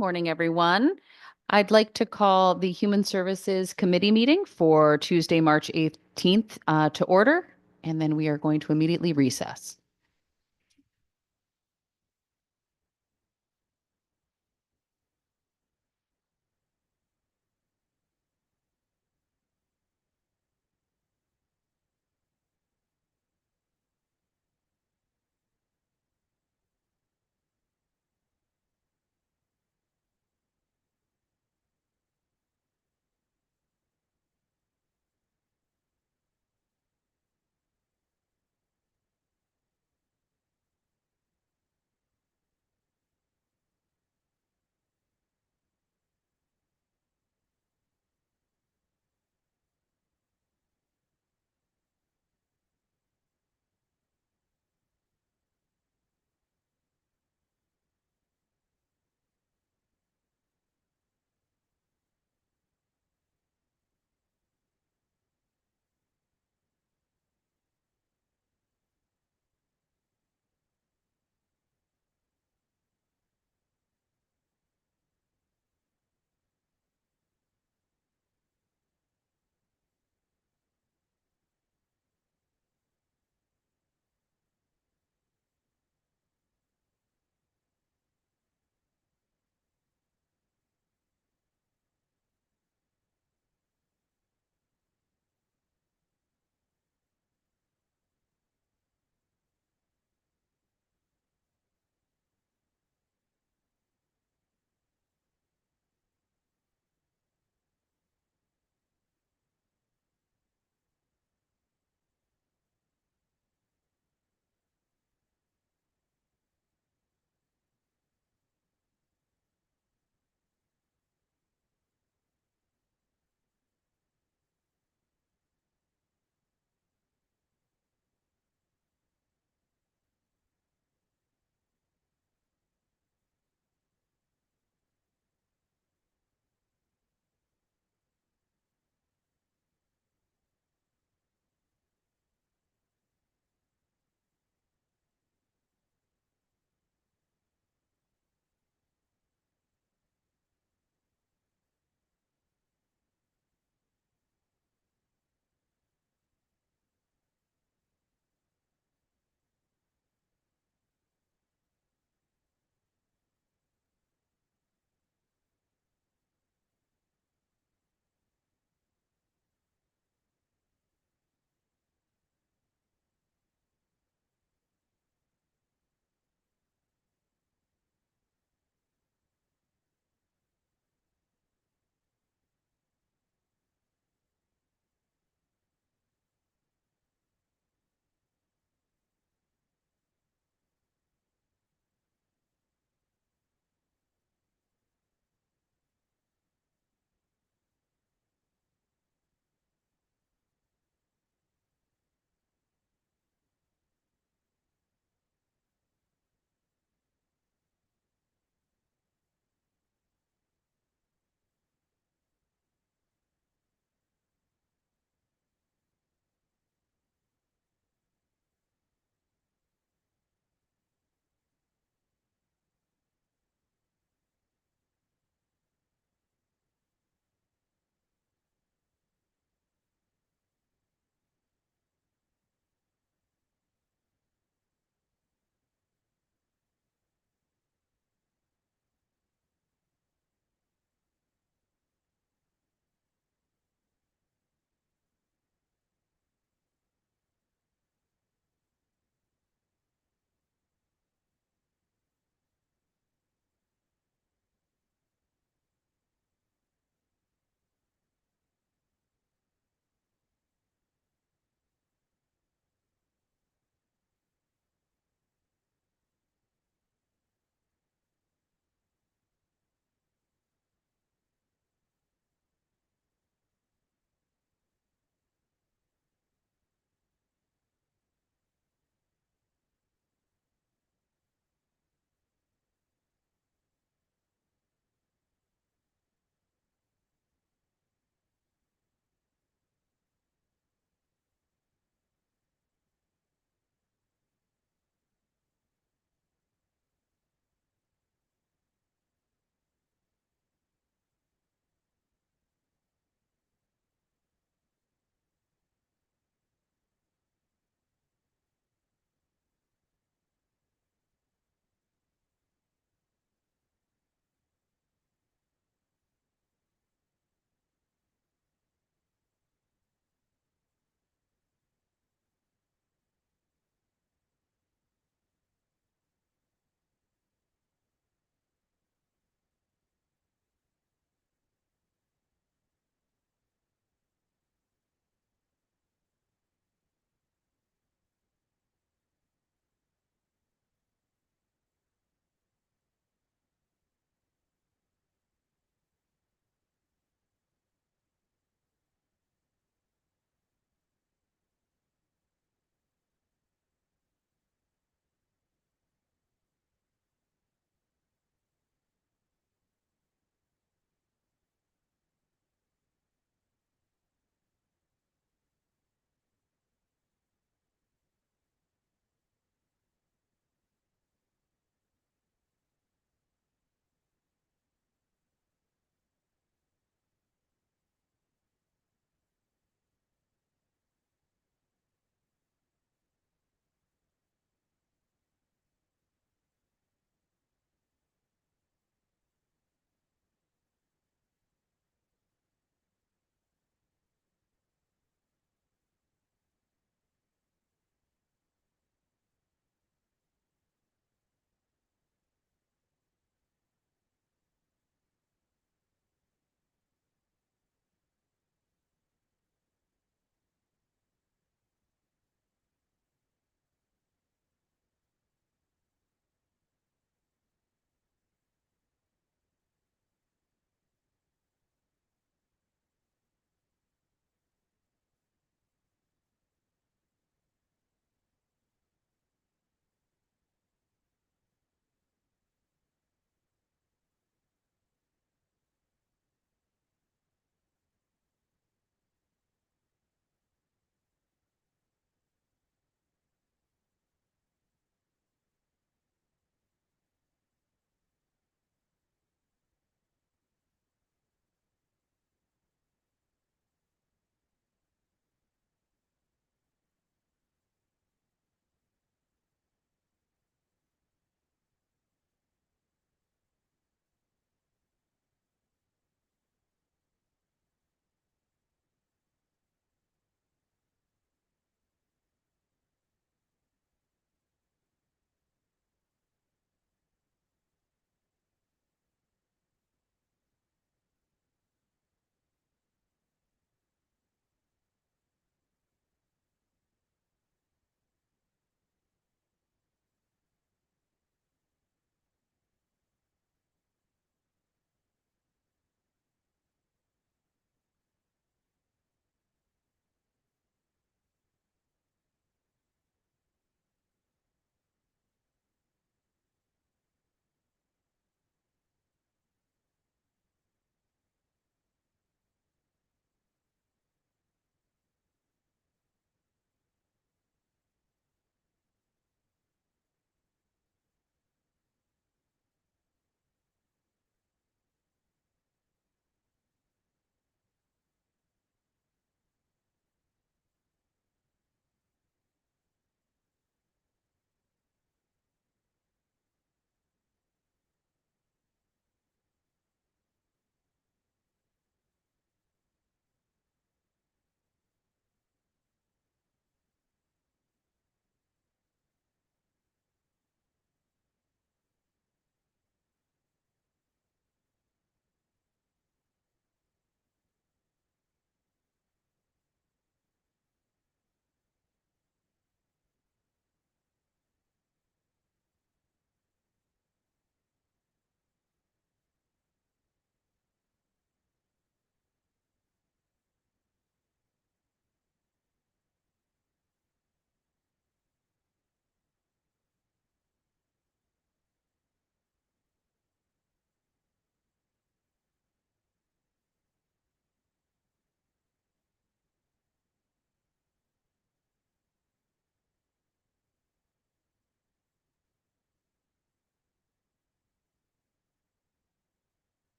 Morning, everyone. I'd like to call the Human Services Committee meeting for Tuesday, March 18th to order, and then we are going to immediately recess.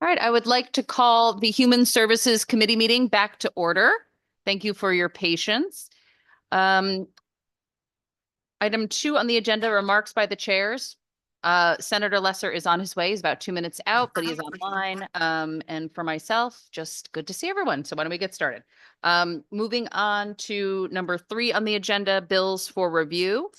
All right, I would like to call the Human Services Committee meeting back to order. Thank you for your patience. Item 2 on the agenda, remarks by the chairs. Senator Lesser is on his way. He's about 2 minutes out, but he is online. And for myself, just good to see everyone. So why don't we get started? Moving on to number 3 on the agenda, bills for review.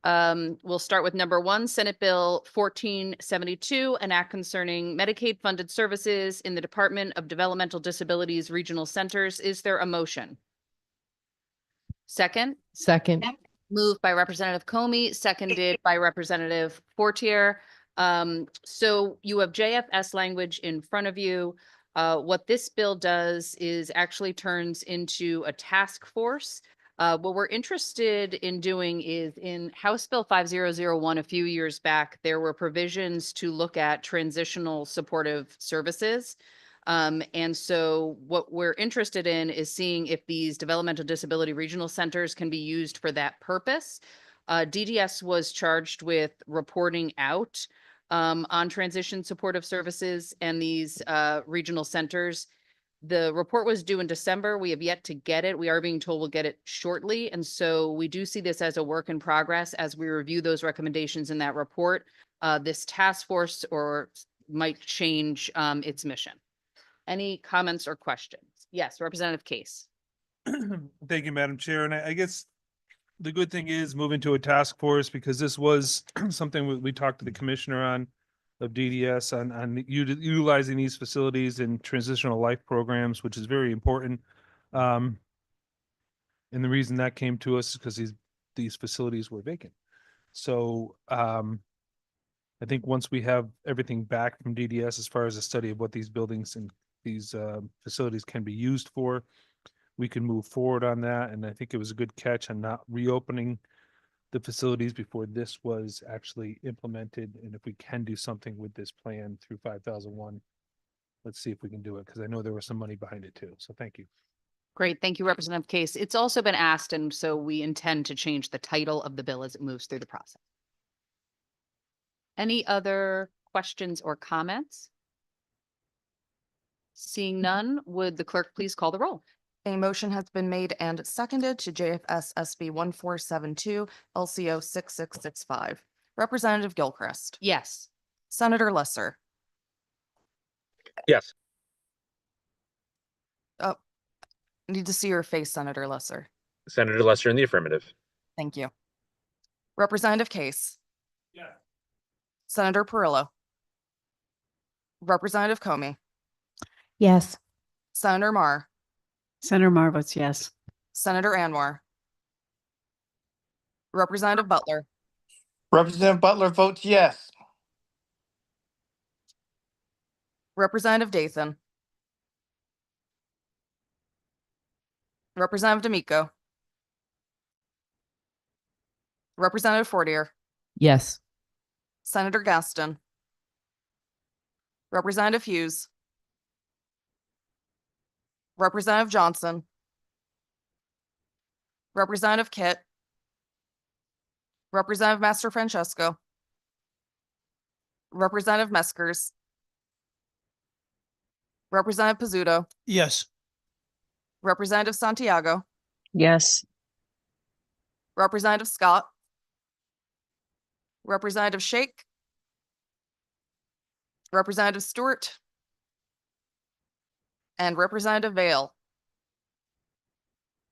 We'll start with number 1, Senate Bill 1472, an act concerning Medicaid funded services in the Department of Developmental Disabilities Regional Centers. Is there a motion? Second? Second. Moved by Representative Comey, seconded by Representative Fortier. So you have JFS language in front of you. What this bill does is actually turns into a task force. What we're interested in doing is in House Bill 5001 a few years back, there were provisions to look at transitional supportive services. And so what we're interested in is seeing if these developmental disability regional centers can be used for that purpose. DDS was charged with reporting out on transition supportive services and these regional centers. The report was due in December. We have yet to get it. We are being told we'll get it shortly. And so we do see this as a work in progress as we review those recommendations in that report. This task force might change its mission. Any comments or questions? Yes, Representative Case. Thank you, Madam Chair. And I guess the good thing is moving to a task force, because this was something we talked to the commissioner on of DDS on utilizing these facilities in transitional life programs, which is very important. And the reason that came to us is because these facilities were vacant. So I think once we have everything back from DDS as far as a study of what these buildings and these facilities can be used for, we can move forward on that. And I think it was a good catch on not reopening the facilities before this was actually implemented. And if we can do something with this plan through 5001, let's see if we can do it, because I know there was some money behind it too. So thank you. Great. Thank you, Representative Case. It's also been asked, and so we intend to change the title of the bill as it moves through the process. Any other questions or comments? Seeing none, would the clerk please call the roll? A motion has been made and seconded to JFS SB 1472 LCO 6665. Representative Gilchrist. Yes. Senator Lesser. Yes. Oh, need to see your face, Senator Lesser. Senator Lesser in the affirmative. Thank you. Representative Case. Yeah. Senator Perillo. Representative Comey. Yes. Senator Marr. Senator Marr votes yes. Senator Anwar. Representative Butler. Representative Butler votes yes. Representative Dathan. Representative D'Amico. Representative Fortier. Yes. Senator Gaston. Representative Hughes. Representative Johnson. Representative Kitt. Representative Master Francesco. Representative Meskers. Representative Pizzuto. Yes. Representative Santiago. Yes. Representative Scott. Representative Shake. Representative Stewart. And Representative Vale.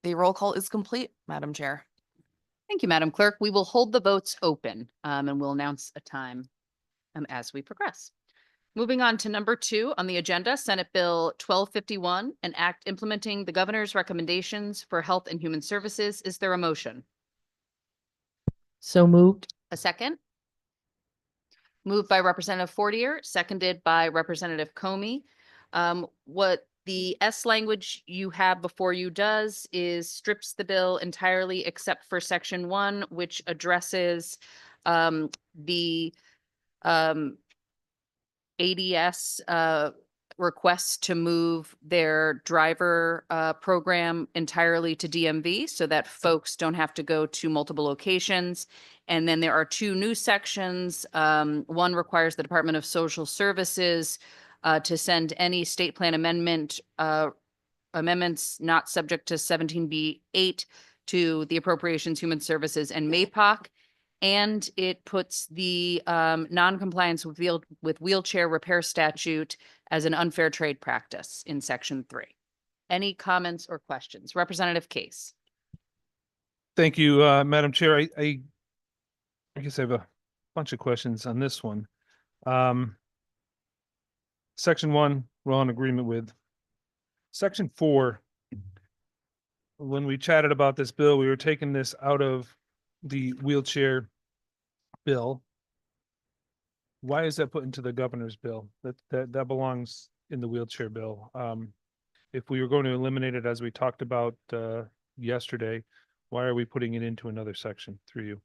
The roll call is complete, Madam Chair. Thank you, Madam Clerk. We will hold the votes open and we'll announce a time as we progress. Moving on to number 2 on the agenda, Senate Bill 1251, an act implementing the governor's recommendations for health and human services. Is there a motion? So moved. A second? Moved by Representative Fortier, seconded by Representative Comey. What the S language you have before you does is strips the bill entirely except for section 1, which addresses the ADS requests to move their driver program entirely to DMV so that folks don't have to go to multiple locations. And then there are 2 new sections. One requires the Department of Social Services to send any state plan amendments not subject to 17B8 to the Appropriations, Human Services, and MAPOC. And it puts the non-compliance with wheelchair repair statute as an unfair trade practice in section 3. Any comments or questions? Representative Case. Thank you, Madam Chair. I guess I have a bunch of questions on this one. Section 1, we're all in agreement with. Section 4, when we chatted about this bill, we were taking this out of the wheelchair bill. Why is that put into the governor's bill? That belongs in the wheelchair bill. If we were going to eliminate it, as we talked about yesterday, why are we putting it into another section through you?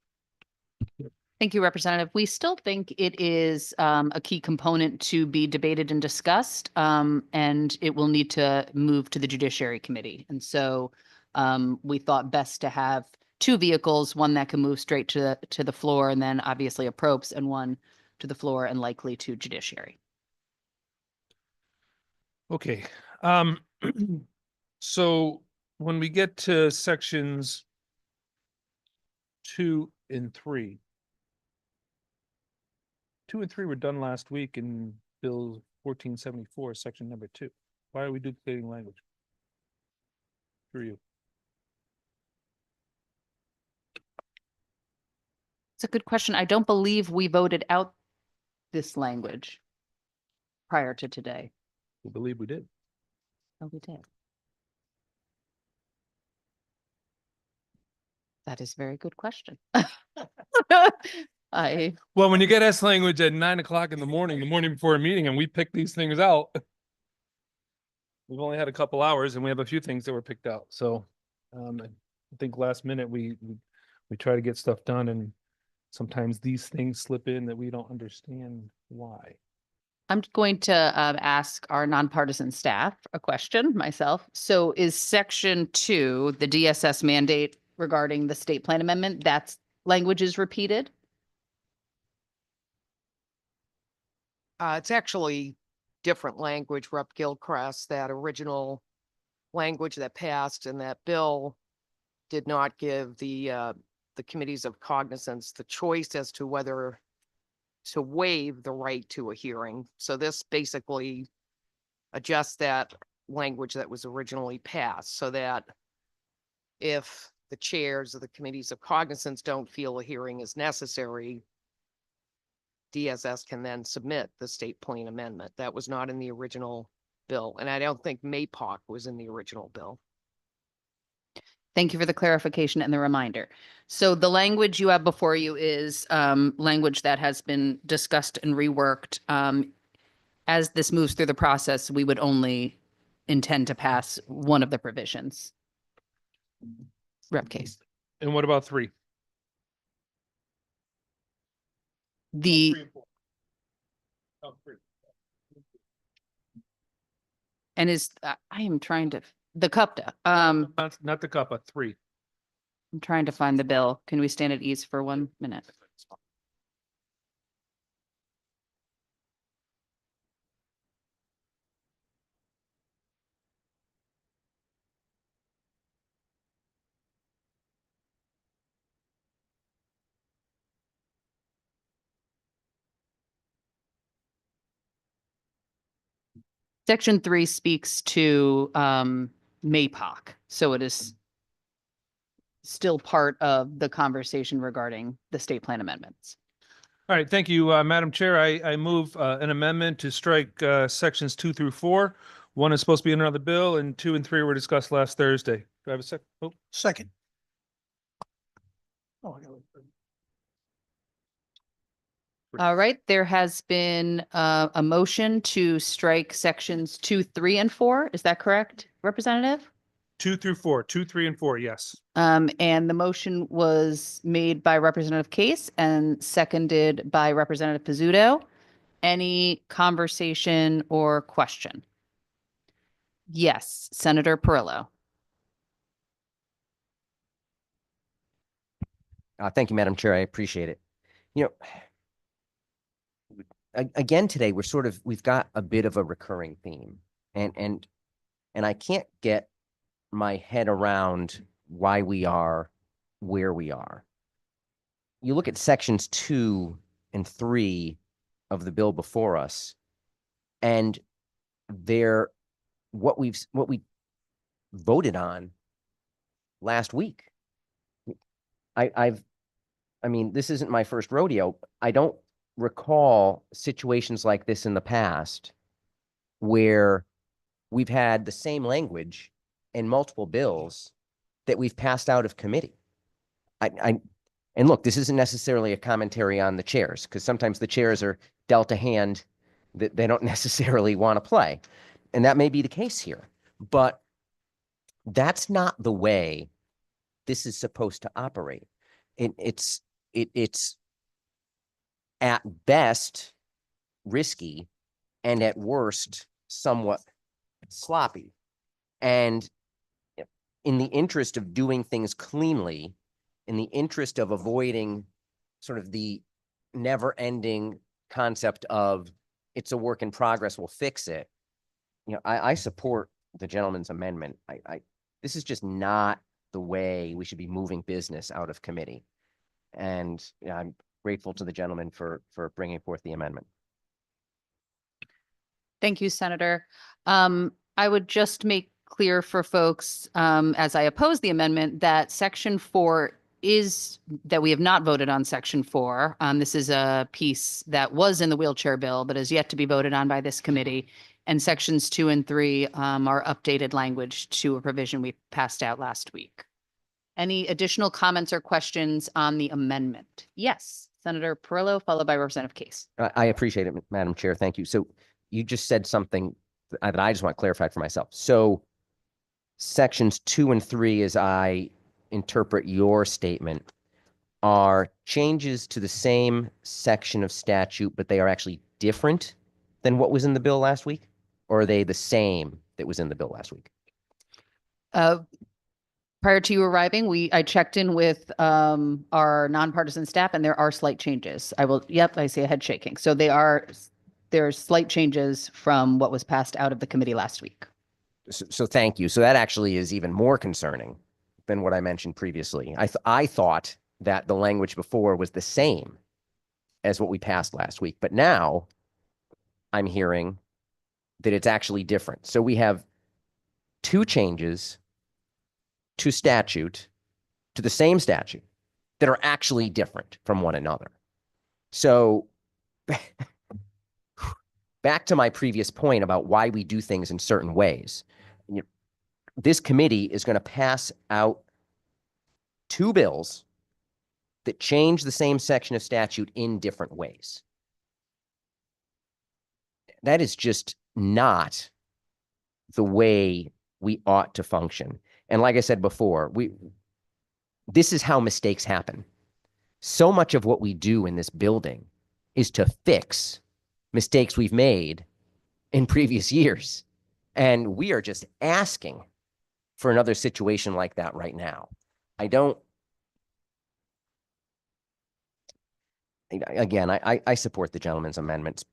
Thank you, Representative. We still think it is a key component to be debated and discussed, and it will need to move to the Judiciary Committee. And so we thought best to have two vehicles, one that can move straight to the floor, and then obviously approps, and one to the floor and likely to Judiciary. Okay. So when we get to sections 2 and 3, 2 and 3 were done last week in Bill 1474, section number 2. Why are we duplicating language? Through you. It's a good question. I don't believe we voted out this language prior to today. We believe we did. Oh, we did. That is a very good question. Well, when you get S language at 9 o'clock in the morning before a meeting, and we pick these things out, we've only had a couple hours and we have a few things that were picked out. So I think last minute we try to get stuff done, and sometimes these things slip in that we don't understand why. I'm going to ask our nonpartisan staff a question myself. So is section 2, the DSS mandate regarding the state plan amendment, that's language is repeated? It's actually different language, Rep. Gilchrist. That original language that passed in that bill did not give the committees of cognizance the choice as to whether to waive the right to a hearing. So this basically adjusts that language that was originally passed, so that if the chairs of the committees of cognizance don't feel a hearing is necessary, DSS can then submit the state plan amendment. That was not in the original bill, and I don't think MAPOC was in the original bill. Thank you for the clarification and the reminder. So the language you have before you is language that has been discussed and reworked. As this moves through the process, we would only intend to pass one of the provisions. Rep. Case. And what about 3? And is, I am trying to, the CUPTA, Not the CUPA, 3. I'm trying to find the bill. Can we stand at ease for 1 minute? Section 3 speaks to MAPOC, so it is still part of the conversation regarding the state plan amendments. All right, thank you, Madam Chair. I move an amendment to strike sections 2 through 4. 1 is supposed to be in another bill, and 2 and 3 were discussed last Thursday. Do I have a second? Oh, Second. All right, there has been a motion to strike sections 2, 3, and 4. Is that correct, Representative? 2 through 4, 2, 3, and 4, yes. And the motion was made by Representative Case and seconded by Representative Pizzuto. Any conversation or question? Yes, Senator Perillo. Thank you, Madam Chair. I appreciate it. You know, again, today, we've got a bit of a recurring theme, and I can't get my head around why we are where we are. You look at sections 2 and 3 of the bill before us, and they're what we voted on last week. I mean, this isn't my first rodeo. I don't recall situations like this in the past where we've had the same language in multiple bills that we've passed out of committee. And look, this isn't necessarily a commentary on the chairs, because sometimes the chairs are dealt a hand that they don't necessarily want to play. And that may be the case here, but that's not the way this is supposed to operate. It's at best risky, and at worst somewhat sloppy. And in the interest of doing things cleanly, in the interest of avoiding sort of the never-ending concept of it's a work in progress, we'll fix it, I support the gentleman's amendment. This is just not the way we should be moving business out of committee. And I'm grateful to the gentleman for bringing forth the amendment. Thank you, Senator. I would just make clear for folks, as I oppose the amendment, that Section 4 that we have not voted on Section 4. This is a piece that was in the wheelchair bill, but is yet to be voted on by this committee. And Sections 2 and 3 are updated language to a provision we passed out last week. Any additional comments or questions on the amendment? Yes, Senator Perillo, followed by Representative Case. I appreciate it, Madam Chair. Thank you. So you just said something that I just want clarified for myself. So sections 2 and 3, as I interpret your statement, are changes to the same section of statute, but they are actually different than what was in the bill last week? Or are they the same that was in the bill last week? Prior to you arriving, I checked in with our nonpartisan staff, and there are slight changes. I see a head shaking. So there's slight changes from what was passed out of the committee last week. So thank you. So that actually is even more concerning than what I mentioned previously. I thought that the language before was the same as what we passed last week, but now I'm hearing that it's actually different. So we have 2 changes to the same statute that are actually different from one another. So back to my previous point about why we do things in certain ways. This committee is going to pass out 2 bills that change the same section of statute in different ways. That is just not the way we ought to function. And like I said before, this is how mistakes happen. So much of what we do in this building is to fix mistakes we've made in previous years. And we are just asking for another situation like that right now. I support the gentleman's amendments,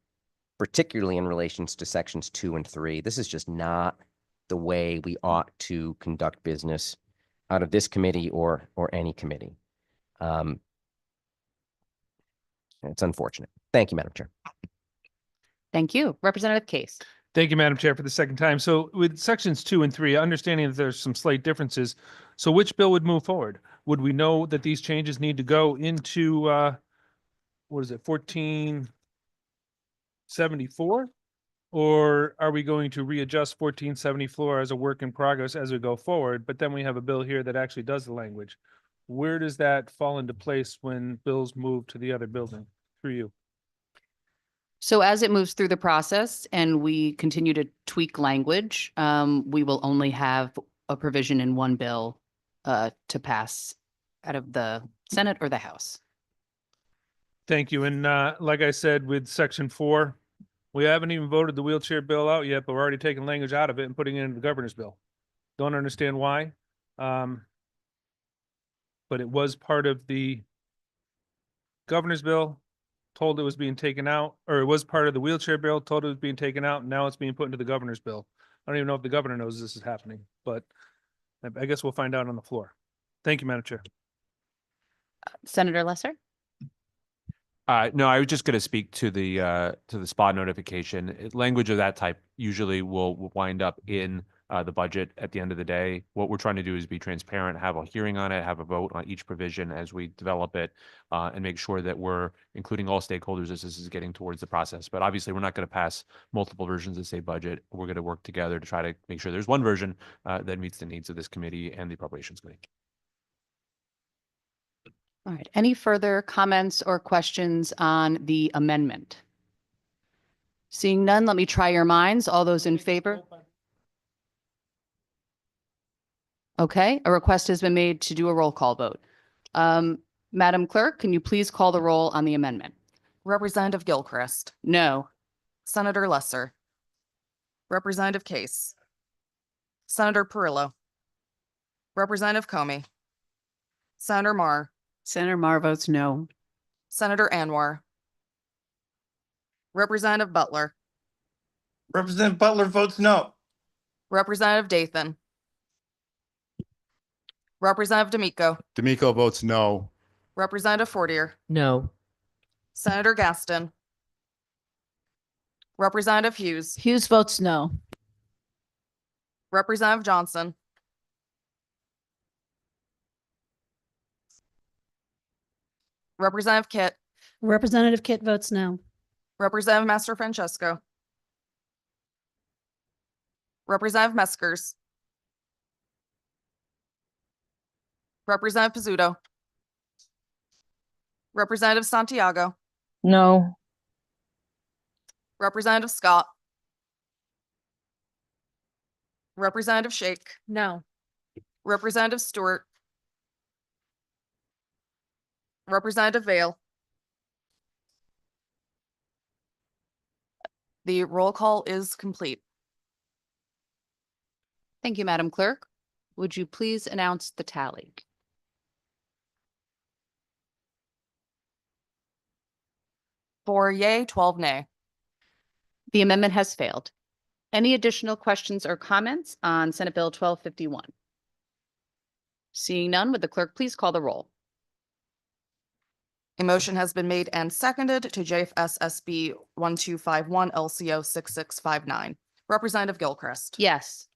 particularly in relations to sections 2 and 3. This is just not the way we ought to conduct business out of this committee or any committee. It's unfortunate. Thank you, Madam Chair. Thank you. Representative Case. Thank you, Madam Chair, for the second time. So with sections 2 and 3, understanding that there's some slight differences, so which bill would move forward? Would we know that these changes need to go into, 1474? Or are we going to readjust 1474 as a work in progress as we go forward? But then we have a bill here that actually does the language. Where does that fall into place when bills move to the other building through you? So as it moves through the process and we continue to tweak language, we will only have a provision in one bill to pass out of the Senate or the House. Thank you. And like I said, with section 4, we haven't even voted the wheelchair bill out yet, but we're already taking language out of it and putting it into the governor's bill. Don't understand why. But it was part of the governor's bill. told it was being taken out, or it was part of the wheelchair bill, told it was being taken out, and now it's being put into the governor's bill. I don't even know if the governor knows this is happening, but I guess we'll find out on the floor. Thank you, Madam Chair. Senator Lesser? No, I was just going to speak to the SPA notification. Language of that type usually will wind up in the budget at the end of the day. What we're trying to do is be transparent, have a hearing on it, have a vote on each provision as we develop it, and make sure that we're including all stakeholders as this is getting towards the process. But obviously, we're not going to pass multiple versions of state budget. We're going to work together to try to make sure there's one version that meets the needs of this committee and the Appropriations Committee. All right. Any further comments or questions on the amendment? Seeing none, let me try your minds. All those in favor? Okay, a request has been made to do a roll call vote. Madam Clerk, can you please call the roll on the amendment? Representative Gilchrist, No. Senator Lesser, Representative Case, Senator Perillo, Representative Comey, Senator Mar, Senator Mar votes no. Senator Anwar, Representative Butler, Representative Butler votes no. Representative Dathan, Representative D'Amico, D'Amico votes no. Representative Fortier, No. Senator Gaston, Representative Hughes, Hughes votes no. Representative Johnson, Representative Kit, Representative Kit votes no. Representative Master Francesco, Representative Meskers, Representative Pizzuto, Representative Santiago, No. Representative Scott, Representative Shake, No. Representative Stewart, Representative Vale. The roll call is complete. Thank you, Madam Clerk. Would you please announce the tally? For yay, 12 nay. The amendment has failed. Any additional questions or comments on Senate Bill 1251? Seeing none, would the clerk please call the roll? A motion has been made and seconded to JFS SB 1251 LCO 6659. Representative Gilchrist. Yes.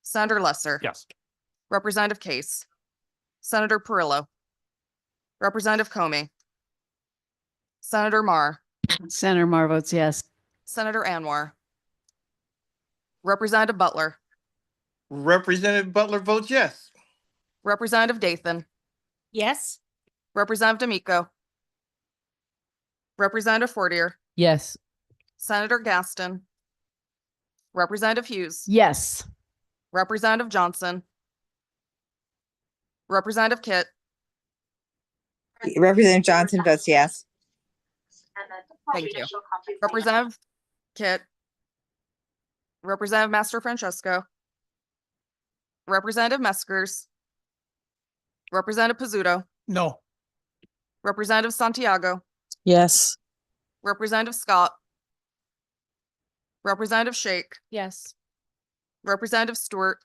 Senator Lesser. Yes. Representative Case. Senator Perillo. Representative Comey. Senator Mar. Senator Mar votes yes. Senator Anwar. Representative Butler. Representative Butler votes yes. Representative Dathan. Yes. Representative D'Amico. Representative Fortier. Yes. Senator Gaston. Representative Hughes. Yes. Representative Johnson. Representative Kit. Representative Johnson votes yes. Thank you. Representative Kit. Representative Master Francesco. Representative Meskers. Representative Pizzuto. No. Representative Santiago. Yes. Representative Scott. Representative Shake. Yes. Representative Stewart.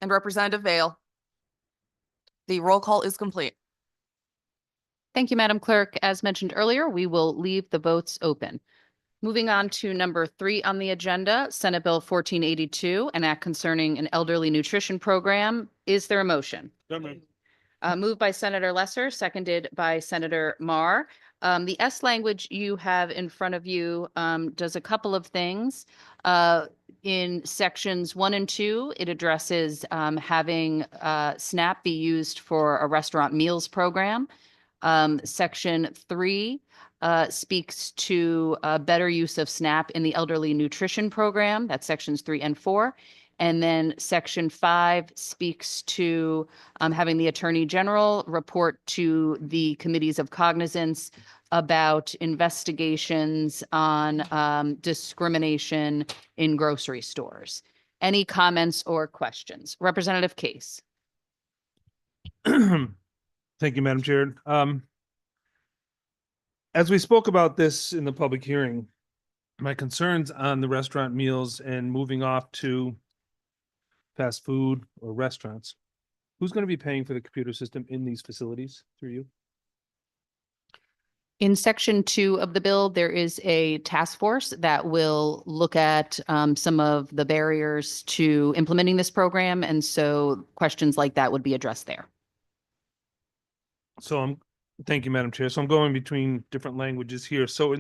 And Representative Vale. The roll call is complete. Thank you, Madam Clerk. As mentioned earlier, we will leave the votes open. Moving on to number 3 on the agenda, Senate Bill 1482, an act concerning an elderly nutrition program. Is there a motion? Moved by Senator Lesser, seconded by Senator Mar. The S language you have in front of you does a couple of things. In sections 1 and 2, it addresses having SNAP be used for a restaurant meals program. Section 3 speaks to better use of SNAP in the elderly nutrition program. That's sections 3 and 4. And then section 5 speaks to having the Attorney General report to the committees of cognizance about investigations on discrimination in grocery stores. Any comments or questions? Representative Case. Thank you, Madam Chair. as we spoke about this in the public hearing, my concerns on the restaurant meals and moving off to fast food or restaurants, who's going to be paying for the computer system in these facilities through you? In section 2 of the bill, there is a task force that will look at some of the barriers to implementing this program. And so questions like that would be addressed there. So thank you, Madam Chair. So I'm going between different languages here. So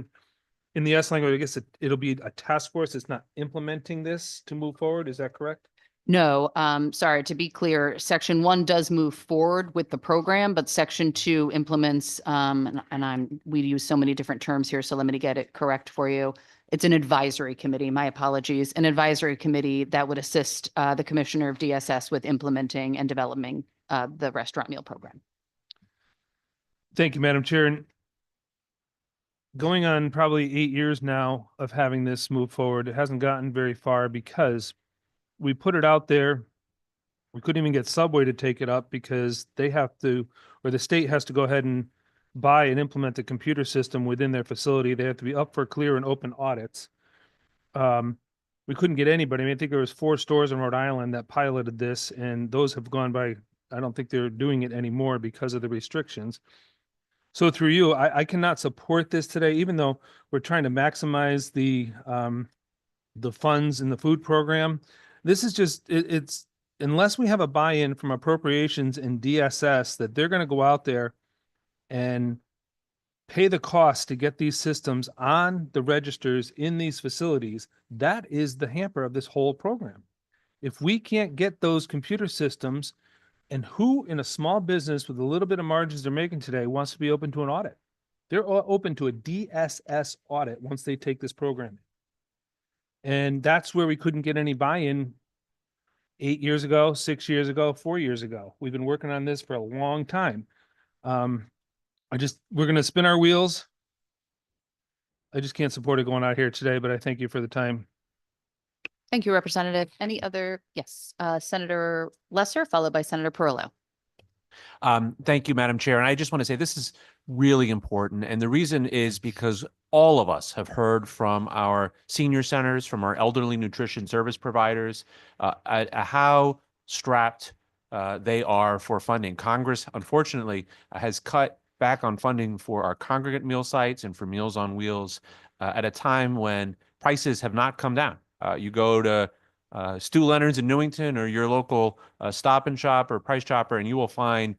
in the S language, I guess it'll be a task force. It's not implementing this to move forward. Is that correct? No, sorry, to be clear, section 1 does move forward with the program, but section 2 implements, we use so many different terms here, so let me get it correct for you. It's an advisory committee, my apologies, an advisory committee that would assist the commissioner of DSS with implementing and developing the restaurant meal program. Thank you, Madam Chair. And going on probably 8 years now of having this move forward, it hasn't gotten very far because we put it out there. We couldn't even get Subway to take it up because they have to, or the state has to go ahead and buy and implement the computer system within their facility. They have to be up for clear and open audits. We couldn't get anybody. I mean, I think there was 4 stores in Rhode Island that piloted this, and those have gone by. I don't think they're doing it anymore because of the restrictions. So through you, I cannot support this today, even though we're trying to maximize the funds in the food program. This is just, it's, unless we have a buy-in from appropriations and DSS that they're going to go out there and pay the cost to get these systems on the registers in these facilities, that is the hamper of this whole program. If we can't get those computer systems, and who in a small business with a little bit of margins they're making today wants to be open to an audit? They're open to a DSS audit once they take this program. And that's where we couldn't get any buy-in 8 years ago, 6 years ago, 4 years ago. We've been working on this for a long time. We're going to spin our wheels. I just can't support it going out here today, but I thank you for the time. Thank you, Representative. Any other? Yes, Senator Lesser, followed by Senator Perillo. Thank you, Madam Chair. And I just want to say this is really important. And the reason is because all of us have heard from our senior centers, from our elderly nutrition service providers, how strapped they are for funding. Congress, unfortunately, has cut back on funding for our congregate meal sites and for Meals on Wheels at a time when prices have not come down. You go to Stu Leonard's in Newington or your local Stop and Shop or Price Chopper, and you will find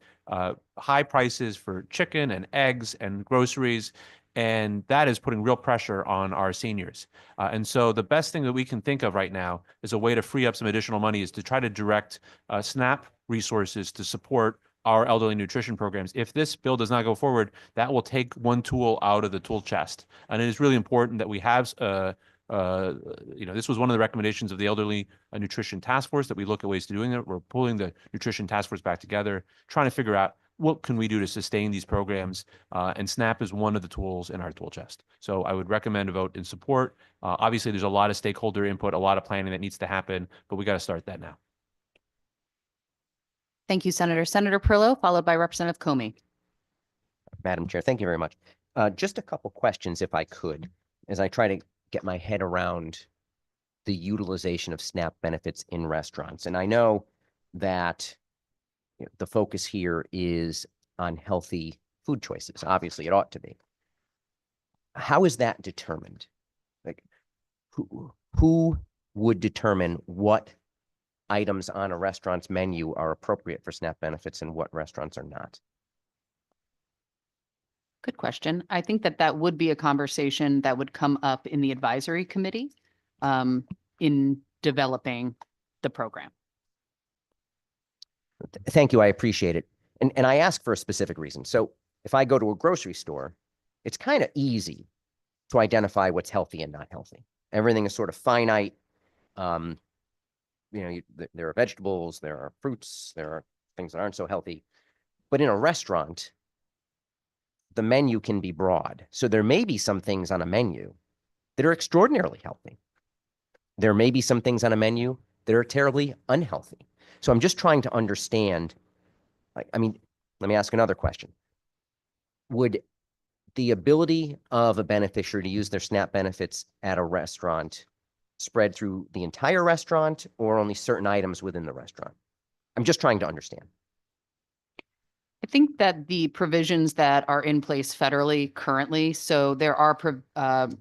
high prices for chicken and eggs and groceries. And that is putting real pressure on our seniors. And so the best thing that we can think of right now is a way to free up some additional money is to try to direct SNAP resources to support our elderly nutrition programs. If this bill does not go forward, that will take one tool out of the tool chest. And it is really important that we have this was one of the recommendations of the Elderly Nutrition Task Force, that we look at ways to doing it. We're pulling the Nutrition Task Force back together, trying to figure out what can we do to sustain these programs. And SNAP is one of the tools in our tool chest. So I would recommend a vote in support. Obviously, there's a lot of stakeholder input, a lot of planning that needs to happen, but we got to start that now. Thank you, Senator. Senator Perillo, followed by Representative Comey. Madam Chair, thank you very much. Just a couple questions, if I could, as I try to get my head around the utilization of SNAP benefits in restaurants. And I know that the focus here is on healthy food choices. Obviously, it ought to be. How is that determined? Like, who would determine what items on a restaurant's menu are appropriate for SNAP benefits and what restaurants are not? Good question. I think that would be a conversation that would come up in the advisory committee in developing the program. Thank you. I appreciate it. And I ask for a specific reason. So if I go to a grocery store, it's kind of easy to identify what's healthy and not healthy. Everything is sort of finite. There are vegetables, there are fruits, there are things that aren't so healthy. But in a restaurant, the menu can be broad. So there may be some things on a menu that are extraordinarily healthy. There may be some things on a menu that are terribly unhealthy. So I'm just trying to understand, let me ask another question. Would the ability of a beneficiary to use their SNAP benefits at a restaurant spread through the entire restaurant or only certain items within the restaurant? I'm just trying to understand. I think that the provisions that are in place federally currently, so there are,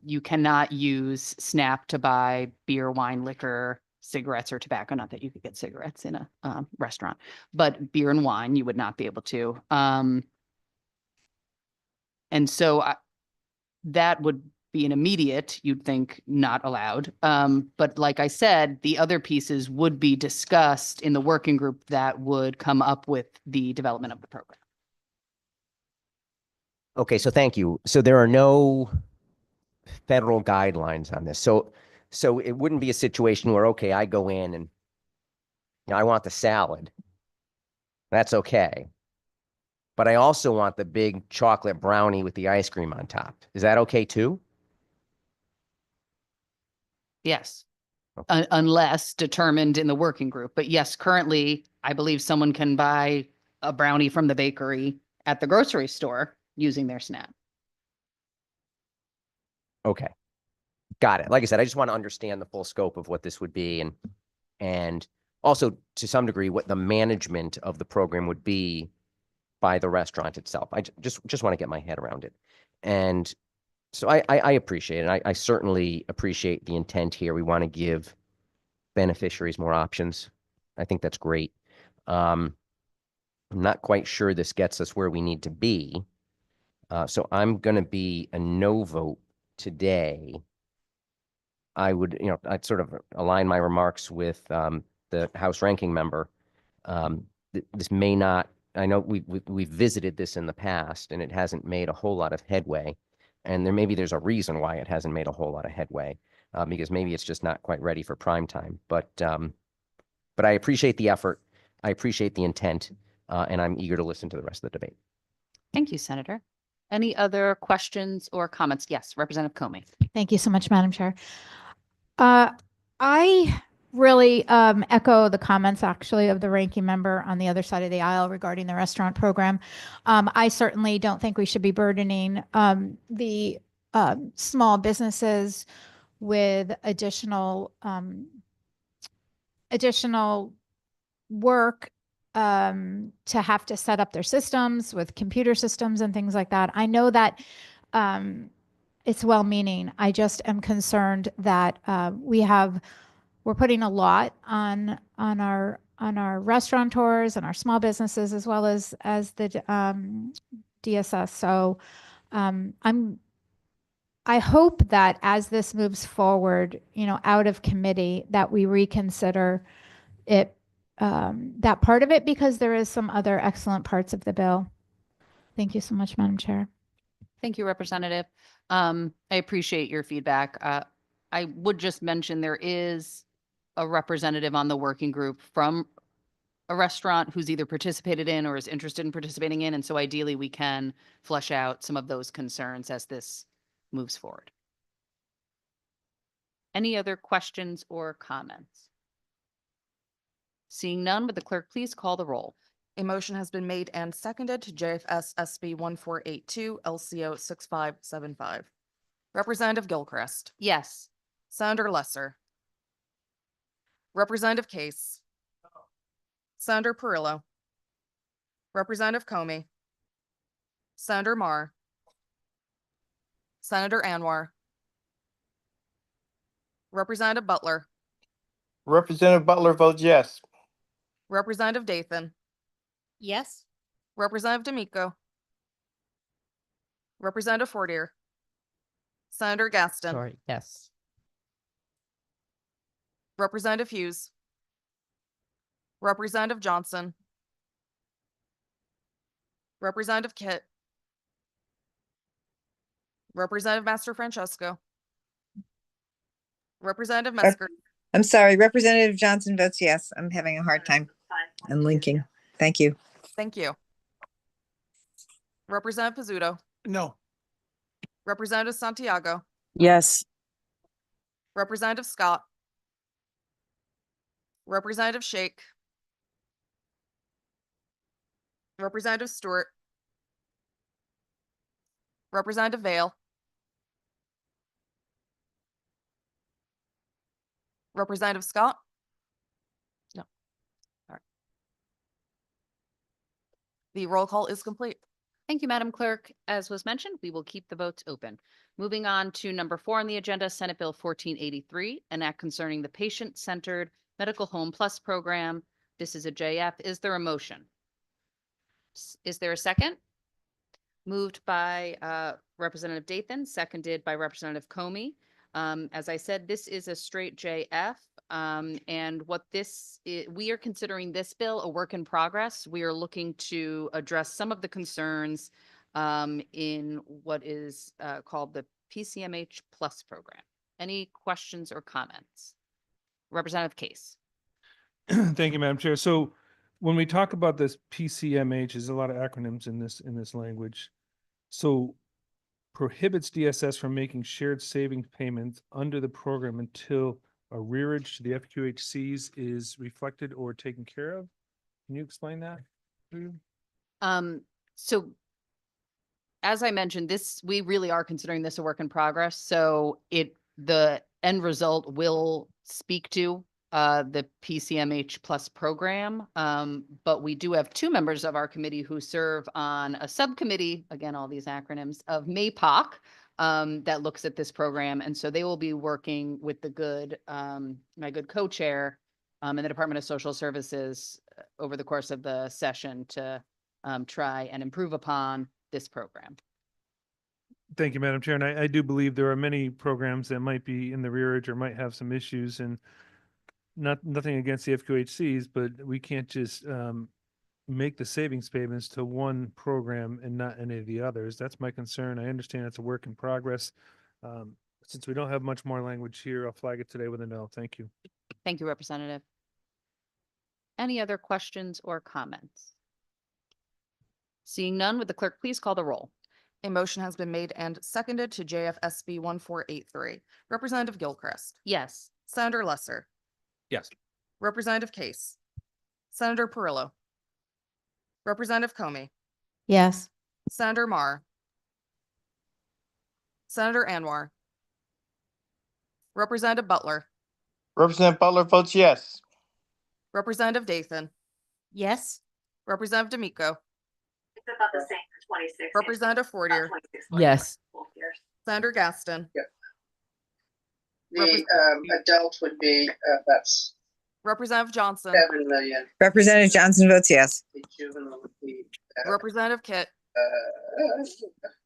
you cannot use SNAP to buy beer, wine, liquor, cigarettes, or tobacco. Not that you could get cigarettes in a restaurant, but beer and wine, you would not be able to. And so that would be an immediate, you'd think, not allowed. But like I said, the other pieces would be discussed in the working group that would come up with the development of the program. Okay, so thank you. So there are no federal guidelines on this. So it wouldn't be a situation where, okay, I go in and I want the salad. That's okay. But I also want the big chocolate brownie with the ice cream on top. Is that okay too? Yes. Unless determined in the working group. But yes, currently, I believe someone can buy a brownie from the bakery at the grocery store using their SNAP. Okay. Got it. Like I said, I just want to understand the full scope of what this would be and also to some degree what the management of the program would be by the restaurant itself. I just want to get my head around it. And so I appreciate it. I certainly appreciate the intent here. We want to give beneficiaries more options. I think that's great. I'm not quite sure this gets us where we need to be. So I'm going to be a no vote today. I would, I'd sort of align my remarks with the House ranking member. This may not, I know we've visited this in the past and it hasn't made a whole lot of headway. And there's a reason why it hasn't made a whole lot of headway, because maybe it's just not quite ready for prime time. But I appreciate the effort. I appreciate the intent, and I'm eager to listen to the rest of the debate. Thank you, Senator. Any other questions or comments? Yes, Representative Comey. Thank you so much, Madam Chair. I really echo the comments actually of the ranking member on the other side of the aisle regarding the restaurant program. I certainly don't think we should be burdening the small businesses with additional work to have to set up their systems with computer systems and things like that. I know that it's well-meaning. I just am concerned that we're putting a lot on our restaurateurs and our small businesses as well as the DSS. So I hope that as this moves forward, out of committee, that we reconsider it, that part of it, because there is some other excellent parts of the bill. Thank you so much, Madam Chair. Thank you, Representative. I appreciate your feedback. I would just mention there is a representative on the working group from a restaurant who's either participated in or is interested in participating in. And so ideally we can flesh out some of those concerns as this moves forward. Any other questions or comments? Seeing none, would the clerk please call the roll? A motion has been made and seconded to JFS SB 1482 LCO 6575. Representative Gilchrist, Yes. Senator Lesser, Representative Case, Senator Perillo, Representative Comey, Senator Marr, Senator Anwar, Representative Butler, Representative Butler votes yes. Representative Dathan, Yes. Representative D'Amico, Representative Fortier, Senator Gaston, Sorry, yes. Representative Hughes, Representative Johnson, Representative Kitt, Representative Master Francesco, Representative Mesker, I'm sorry, Representative Johnson votes yes. I'm having a hard time unlinking. Thank you. thank you. Representative Pizzuto, No. Representative Santiago, Yes. Representative Scott, Representative Shake, Representative Stewart, Representative Vale. Representative Scott. No. All right. The roll call is complete. Thank you, Madam Clerk. As was mentioned, we will keep the votes open. Moving on to number 4 on the agenda, Senate Bill 1483, an act concerning the Patient-Centered Medical Home Plus program. This is a JF. Is there a motion? Is there a second? Moved by Representative Dathan, seconded by Representative Comey. As I said, this is a straight JF. And what we are considering this bill a work in progress. We are looking to address some of the concerns in what is called the PCMH Plus program. Any questions or comments? Representative Case. Thank you, Madam Chair. So when we talk about this PCMH, there's a lot of acronyms in this language. So prohibits DSS from making shared savings payments under the program until arrearage to the FQHCs is reflected or taken care of. Can you explain that? So as I mentioned, we really are considering this a work in progress. So the end result will speak to the PCMH Plus program. But we do have 2 members of our committee who serve on a subcommittee, again, all these acronyms, of MAPOC that looks at this program. And so they will be working with my good co-chair in the Department of Social Services over the course of the session to try and improve upon this program. Thank you, Madam Chair. And I do believe there are many programs that might be in the rearage or might have some issues, and nothing against the FQHCs, but we can't just make the savings payments to one program and not any of the others. That's my concern. I understand it's a work in progress. Since we don't have much more language here, I'll flag it today with a no. Thank you. Thank you, Representative. Any other questions or comments? Seeing none, would the clerk please call the roll? A motion has been made and seconded to JFSB 1483. Representative Gilchrist. Yes. Senator Lesser. Yes. Representative Case. Senator Perillo. Representative Comey. Yes. Senator Marr. Senator Anwar. Representative Butler. Representative Butler votes yes. Representative Dathan. Yes. Representative D'Amico. It's about the same for 26. Representative Fortier. Yes. Senator Gaston. The adult would be, that's Representative Johnson. 7 million. Representative Johnson votes yes. The juvenile would be, Representative Kit.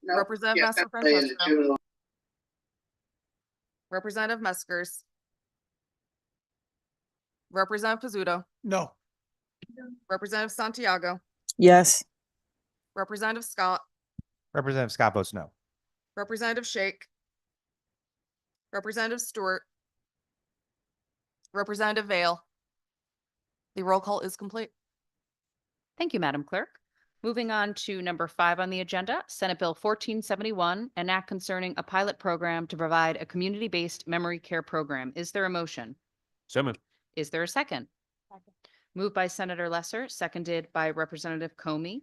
no, Representative yeah, Messer 7 million, the Francesco. juvenile. Representative Meskers. Representative Pizzuto. No. Representative Santiago. Yes. Representative Scott. Representative Scott votes no. Representative Shake. Representative Stewart. Representative Vale. The roll call is complete. Thank you, Madam Clerk. Moving on to number 5 on the agenda, Senate Bill 1471, an act concerning a pilot program to provide a community-based memory care program. Is there a motion? So moved. Is there a second? Moved by Senator Lesser, seconded by Representative Comey.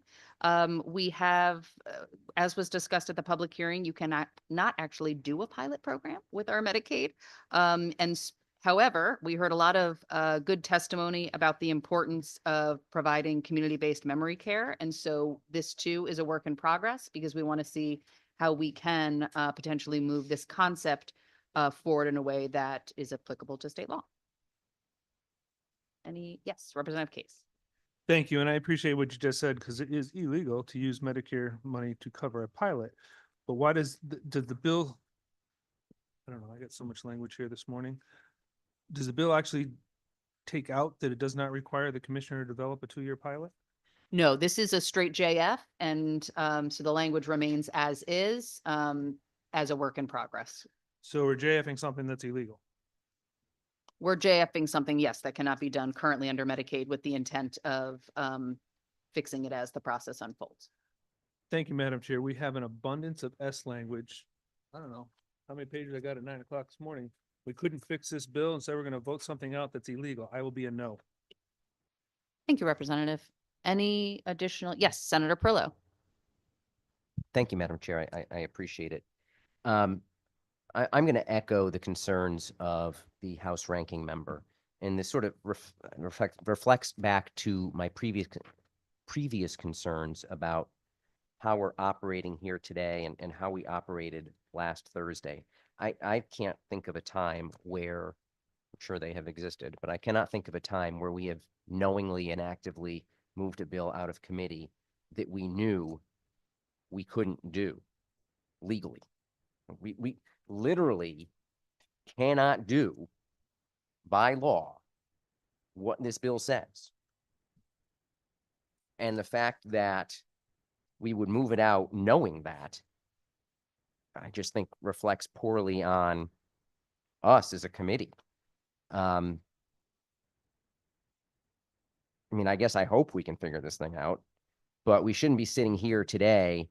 We have, as was discussed at the public hearing, you cannot not actually do a pilot program with our Medicaid. However, we heard a lot of good testimony about the importance of providing community-based memory care. And so this too is a work in progress because we want to see how we can potentially move this concept forward in a way that is applicable to state law. Yes, Representative Case. Thank you. And I appreciate what you just said, because it is illegal to use Medicare money to cover a pilot. But why does the bill, I don't know, I got so much language here this morning. Does the bill actually take out that it does not require the commissioner to develop a 2-year pilot? No, this is a straight JF, and so the language remains as is, as a work in progress. So we're JFing something that's illegal. We're JFing something, yes, that cannot be done currently under Medicaid with the intent of fixing it as the process unfolds. Thank you, Madam Chair. We have an abundance of S language. I don't know how many pages I got at 9 o'clock this morning. We couldn't fix this bill and so we're going to vote something out that's illegal. I will be a no. Thank you, Representative. Any additional? Yes, Senator Perillo. Thank you, Madam Chair. I appreciate it. I'm going to echo the concerns of the House ranking member. And this sort of reflects back to my previous concerns about how we're operating here today and how we operated last Thursday. I can't think of a time where, I'm sure they have existed, but I cannot think of a time where we have knowingly and actively moved a bill out of committee that we knew we couldn't do legally. We literally cannot do by law what this bill says. And the fact that we would move it out knowing that, I just think reflects poorly on us as a committee. I mean, I guess I hope we can figure this thing out, but we shouldn't be sitting here today,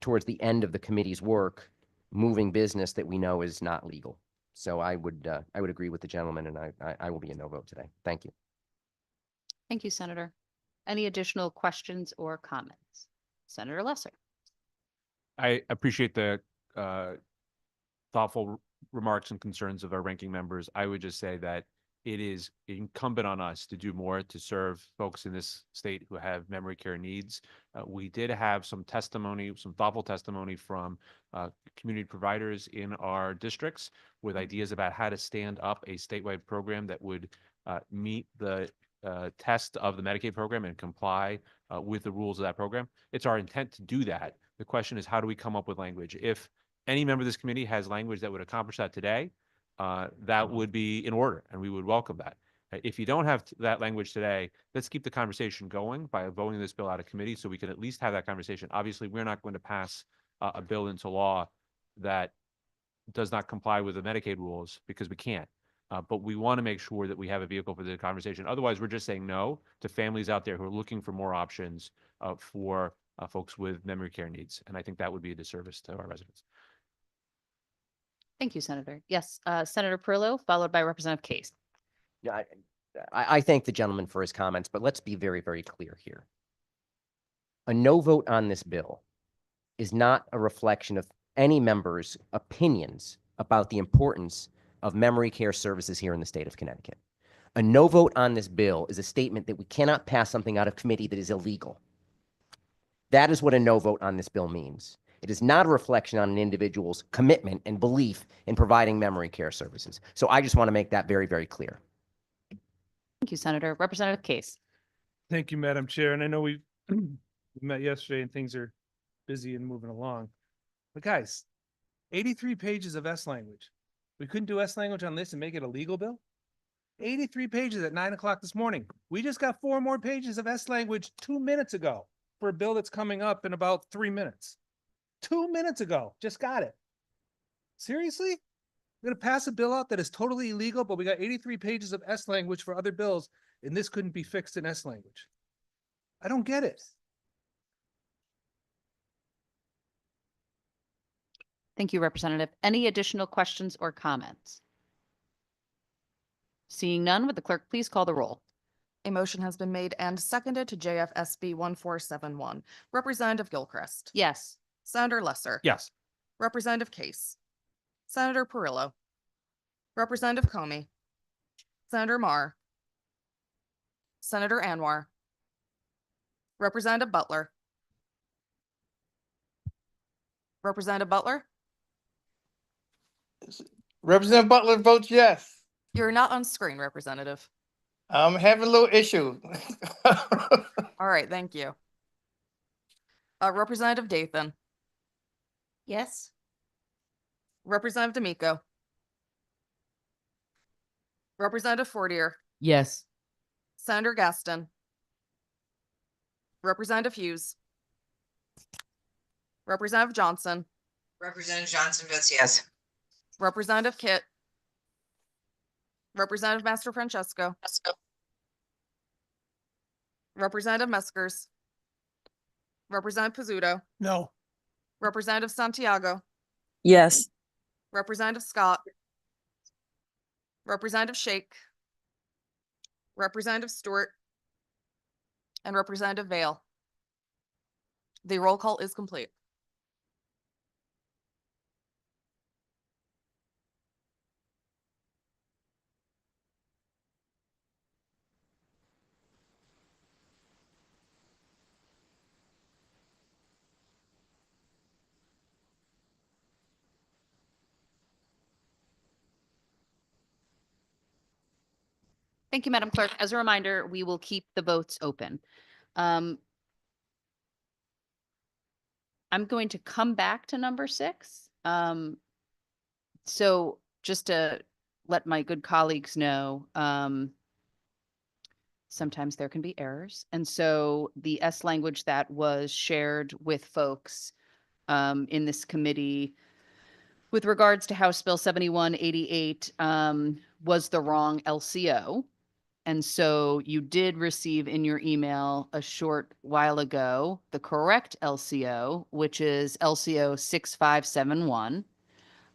towards the end of the committee's work, moving business that we know is not legal. So I would agree with the gentleman, and I will be a no vote today. Thank you. Thank you, Senator. Any additional questions or comments? Senator Lesser. I appreciate the thoughtful remarks and concerns of our ranking members. I would just say that it is incumbent on us to do more to serve folks in this state who have memory care needs. We did have some testimony, some thoughtful testimony from community providers in our districts with ideas about how to stand up a statewide program that would meet the test of the Medicaid program and comply with the rules of that program. It's our intent to do that. The question is, how do we come up with language? If any member of this committee has language that would accomplish that today, that would be in order, and we would welcome that. If you don't have that language today, let's keep the conversation going by voting this bill out of committee so we can at least have that conversation. Obviously, we're not going to pass a bill into law that does not comply with the Medicaid rules because we can't. But we want to make sure that we have a vehicle for the conversation. Otherwise, we're just saying no to families out there who are looking for more options for folks with memory care needs. And I think that would be a disservice to our residents. Thank you, Senator. Yes, Senator Perillo, followed by Representative Case. Yeah, I thank the gentleman for his comments, but let's be very, very clear here. A no vote on this bill is not a reflection of any member's opinions about the importance of memory care services here in the state of Connecticut. A no vote on this bill is a statement that we cannot pass something out of committee that is illegal. That is what a no vote on this bill means. It is not a reflection on an individual's commitment and belief in providing memory care services. So I just want to make that very, very clear. Thank you, Senator. Representative Case. Thank you, Madam Chair. And I know we met yesterday and things are busy and moving along. But guys, 83 pages of S language. We couldn't do S language on this and make it a legal bill? 83 pages at 9 o'clock this morning. We just got 4 more pages of S language 2 minutes ago for a bill that's coming up in about 3 minutes. 2 minutes ago, just got it. Seriously? We're going to pass a bill out that is totally illegal, but we got 83 pages of S language for other bills, and this couldn't be fixed in S language. I don't get it. Thank you, Representative. Any additional questions or comments? Seeing none, would the clerk please call the roll? A motion has been made and seconded to JFSB 1471. Representative Gilchrist. Yes. Senator Lesser. Yes. Representative Case. Senator Perillo. Representative Comey. Senator Marr. Senator Anwar. Representative Butler. Representative Butler, Representative Butler votes yes. you're not on screen, Representative. I'm having a little issue. All right, thank you. Representative Dathan. Yes. Representative D'Amico. Representative Fortier. Yes. Senator Gaston. Representative Hughes. Representative Johnson. Representative Johnson votes yes. Representative Kit. Representative Master Francesco. Representative Meskers. Representative Pizzuto. No. Representative Santiago. Yes. Representative Scott. Representative Shake. Representative Stewart. And Representative Vale. The roll call is complete. Thank you, Madam Clerk. As a reminder, we will keep the votes open. I'm going to come back to number 6. So just to let my good colleagues know, sometimes there can be errors. And so the S language that was shared with folks in this committee with regards to House Bill 7188 was the wrong LCO. And so you did receive in your email a short while ago the correct LCO, which is LCO 6571.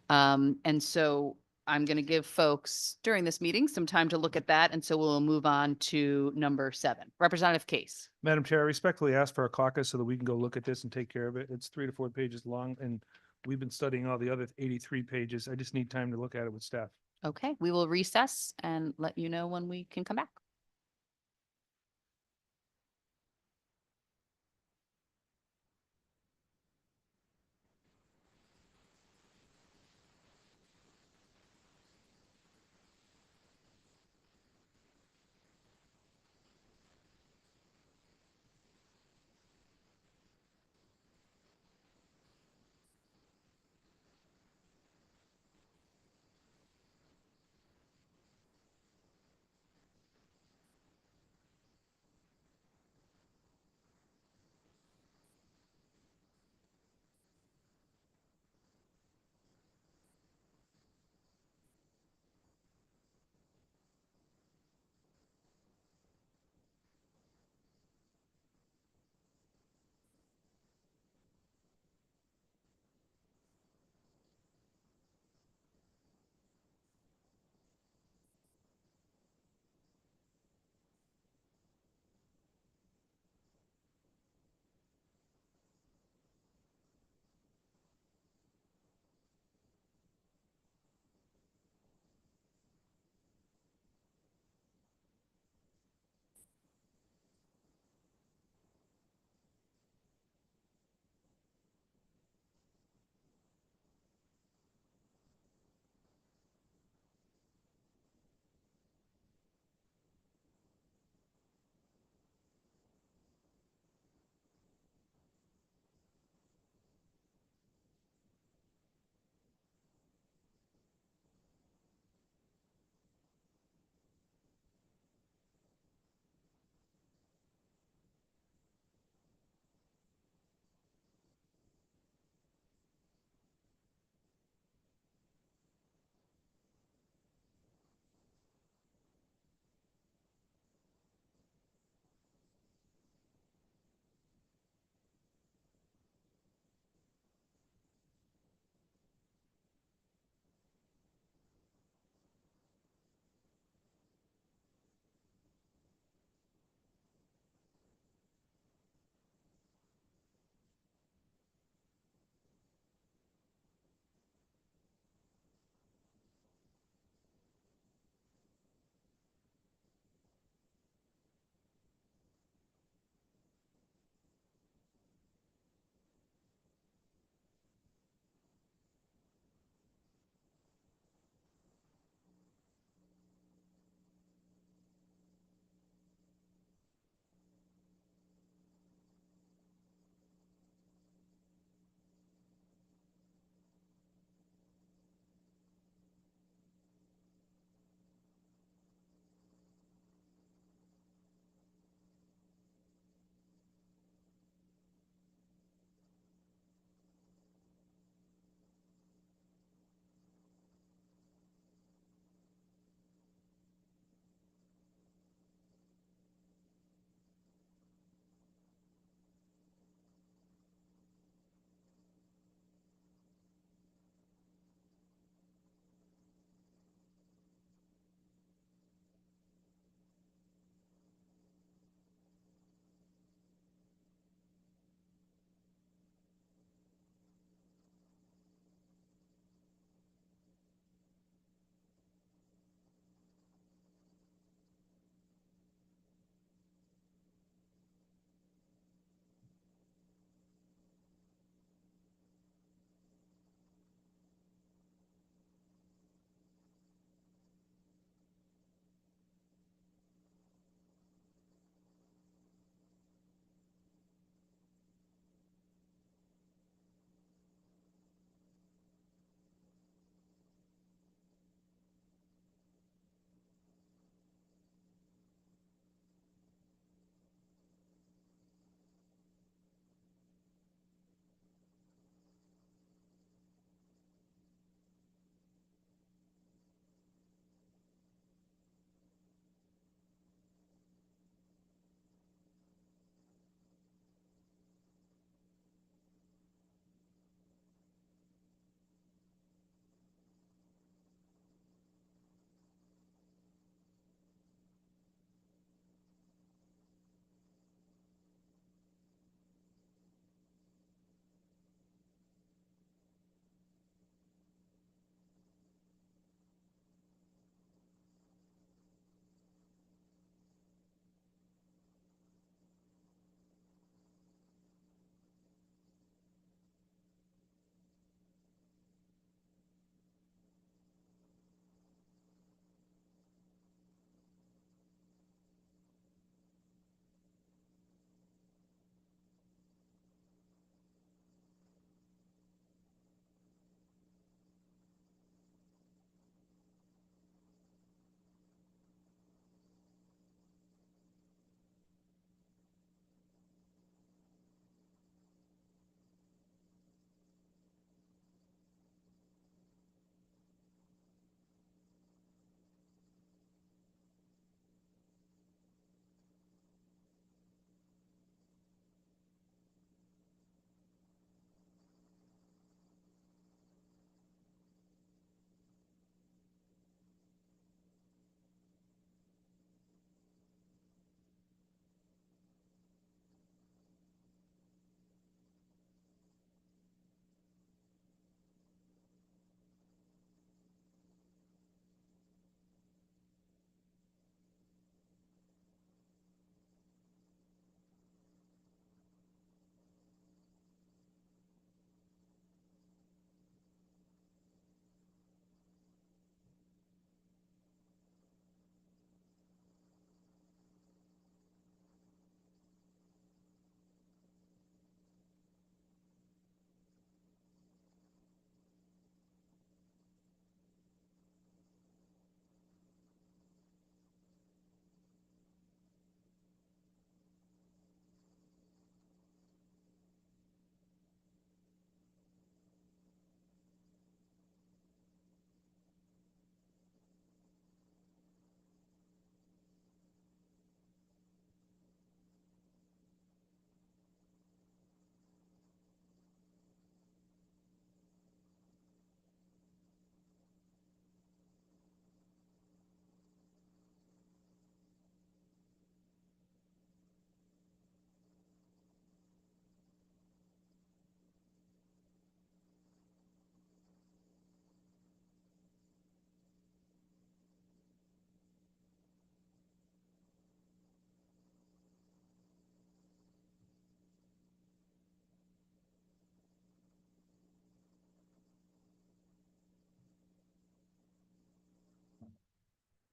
And so I'm going to give folks during this meeting some time to look at that. And so we'll move on to number 7. Representative Case. Madam Chair, I respectfully ask for a caucus so that we can go look at this and take care of it. It's 3 to 4 pages long, and we've been studying all the other 83 pages. I just need time to look at it with staff. Okay, we will recess and let you know when we can come back.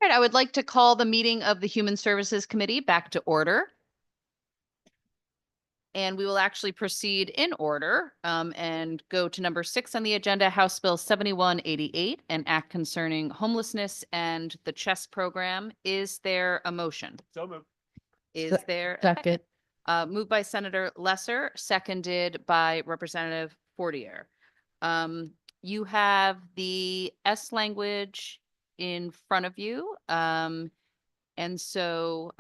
right, I would like to call the meeting of the Human Services Committee back to order. And we will actually proceed in order and go to number 6 on the agenda, House Bill 7188, an act concerning homelessness and the CHESS program. Is there a motion? So moved. Is there? a second? Moved by Senator Lesser, seconded by Representative Fortier. You have the S language in front of you. And so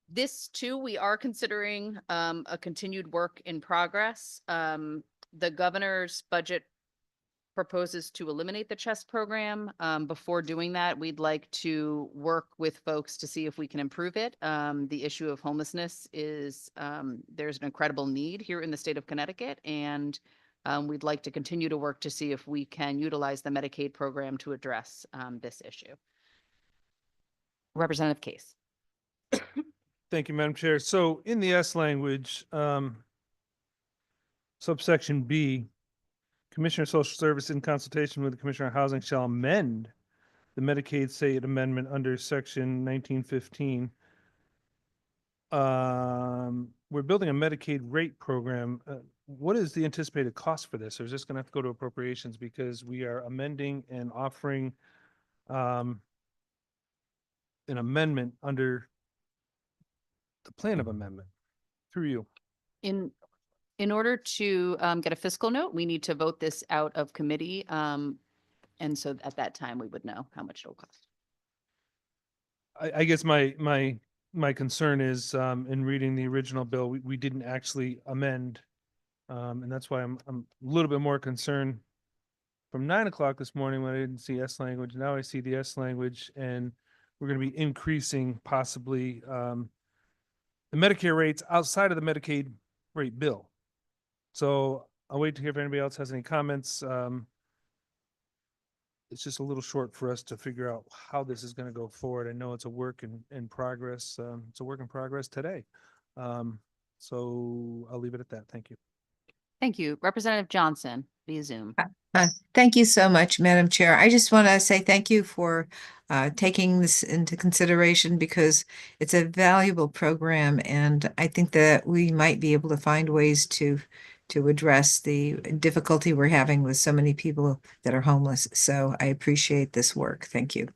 this too, we are considering a continued work in progress. The governor's budget proposes to eliminate the CHESS program. Before doing that, we'd like to work with folks to see if we can improve it. The issue of homelessness is there's an incredible need here in the state of Connecticut, and we'd like to continue to work to see if we can utilize the Medicaid program to address this issue. Representative Case. Thank you, Madam Chair. So in the S language, subsection B, Commissioner of Social Service in consultation with the Commissioner of Housing shall amend the Medicaid State Amendment under section 1915. We're building a Medicaid rate program. What is the anticipated cost for this? Or is this going to have to go to appropriations because we are amending and offering an amendment under the plan of amendment through you? In order to get a fiscal note, we need to vote this out of committee. And so at that time, we would know how much it'll cost. I guess my concern is in reading the original bill, we didn't actually amend. And that's why I'm a little bit more concerned from 9 o'clock this morning when I didn't see S language. Now I see the S language, and we're going to be increasing possibly the Medicare rates outside of the Medicaid rate bill. So I'll wait to hear if anybody else has any comments. It's just a little short for us to figure out how this is going to go forward. I know it's a work in progress. It's a work in progress today. So I'll leave it at that. Thank you. Thank you. Representative Johnson via Zoom. Thank you so much, Madam Chair. I just want to say thank you for taking this into consideration because it's a valuable program, and I think that we might be able to find ways to address the difficulty we're having with so many people that are homeless. So I appreciate this work. Thank you.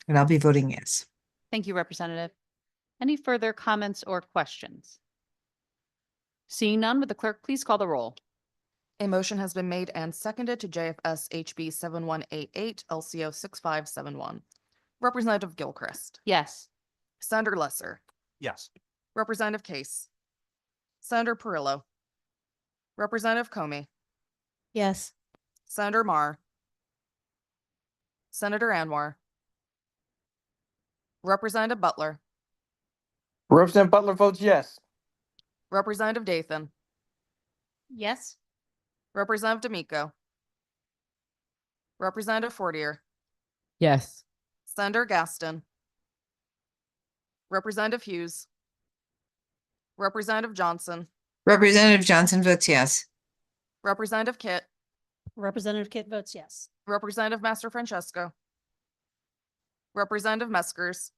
And I'll be voting yes. Thank you, Representative. Any further comments or questions? Seeing none, would the clerk please call the roll? A motion has been made and seconded to JFS HB 7188 LCO 6571. Representative Gilchrist. Yes. Senator Lesser. Yes. Representative Case. Senator Perillo. Representative Comey. Yes. Senator Marr. Senator Anwar. Representative Butler. Representative Butler votes yes. Representative Dathan. Yes. Representative D'Amico. Representative Fortier. Yes. Senator Gaston. Representative Hughes. Representative Johnson. Representative Johnson votes yes. Representative Kit. Representative Kit votes yes. Representative Master Francesco. Representative Meskers.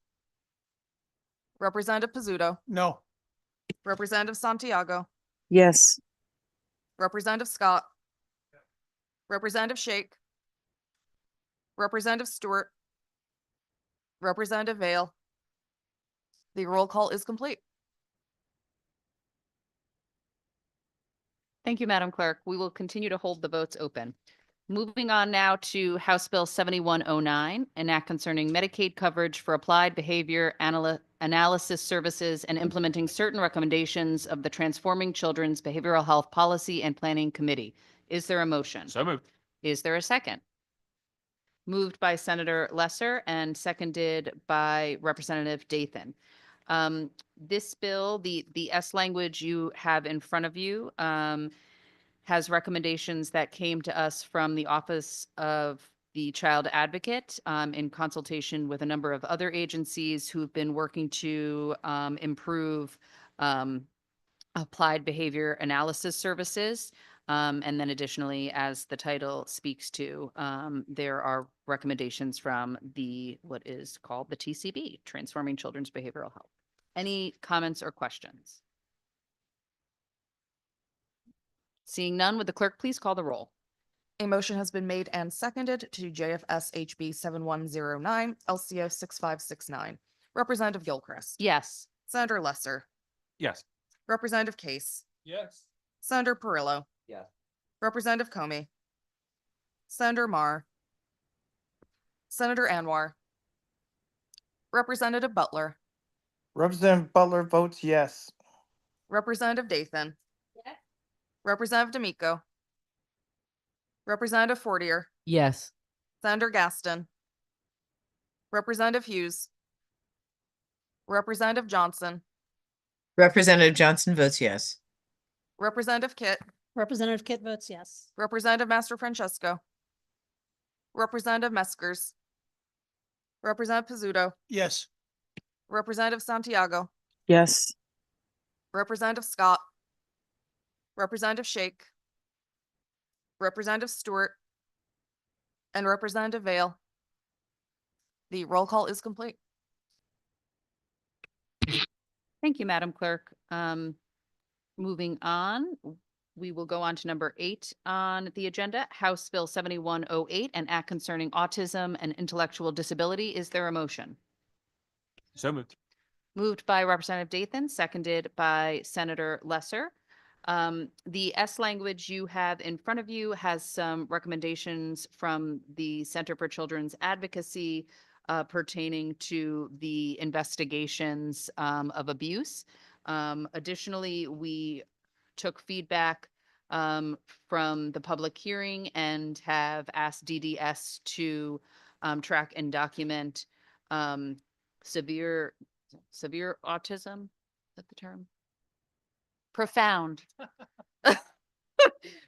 Representative Pizzuto. No. Representative Santiago. Yes. Representative Scott. Representative Shake. Representative Stewart. Representative Vale. The roll call is complete. Thank you, Madam Clerk. We will continue to hold the votes open. Moving on now to House Bill 7109, an act concerning Medicaid coverage for applied behavior analysis services and implementing certain recommendations of the Transforming Children's Behavioral Health Policy and Planning Committee. Is there a motion? So moved. Is there a second? Moved by Senator Lesser and seconded by Representative Dathan. This bill, the S language you have in front of you, has recommendations that came to us from the Office of the Child Advocate in consultation with a number of other agencies who've been working to improve applied behavior analysis services. And then additionally, as the title speaks to, there are recommendations from what is called the TCB, Transforming Children's Behavioral Health. Any comments or questions? Seeing none, would the clerk please call the roll? A motion has been made and seconded to JFS HB 7109, LCO 6569. Representative Gilchrist. Yes. Senator Lesser. Yes. Representative Case. Yes. Senator Perillo. Yes. Representative Comey. Senator Marr. Senator Anwar. Representative Butler. Representative Butler votes yes. Representative Dathan. Representative D'Amico. Representative Fortier. Yes. Senator Gaston. Representative Hughes. Representative Johnson. Representative Johnson votes yes. Representative Kit. Representative Kit votes yes. Representative Master Francesco. Representative Meskers. Representative Pizzuto. Yes. Representative Santiago. Yes. Representative Scott. Representative Shake. Representative Stewart. And Representative Vale. The roll call is complete. Thank you, Madam Clerk. Moving on, we will go on to number 8 on the agenda, House Bill 7108, an act concerning autism and intellectual disability. Is there a motion? So moved. Moved by Representative Dathan, seconded by Senator Lesser. The S language you have in front of you has some recommendations from the Center for Children's Advocacy pertaining to the investigations of abuse. Additionally, we took feedback from the public hearing and have asked DDS to track and document severe autism. Is that the term? Profound.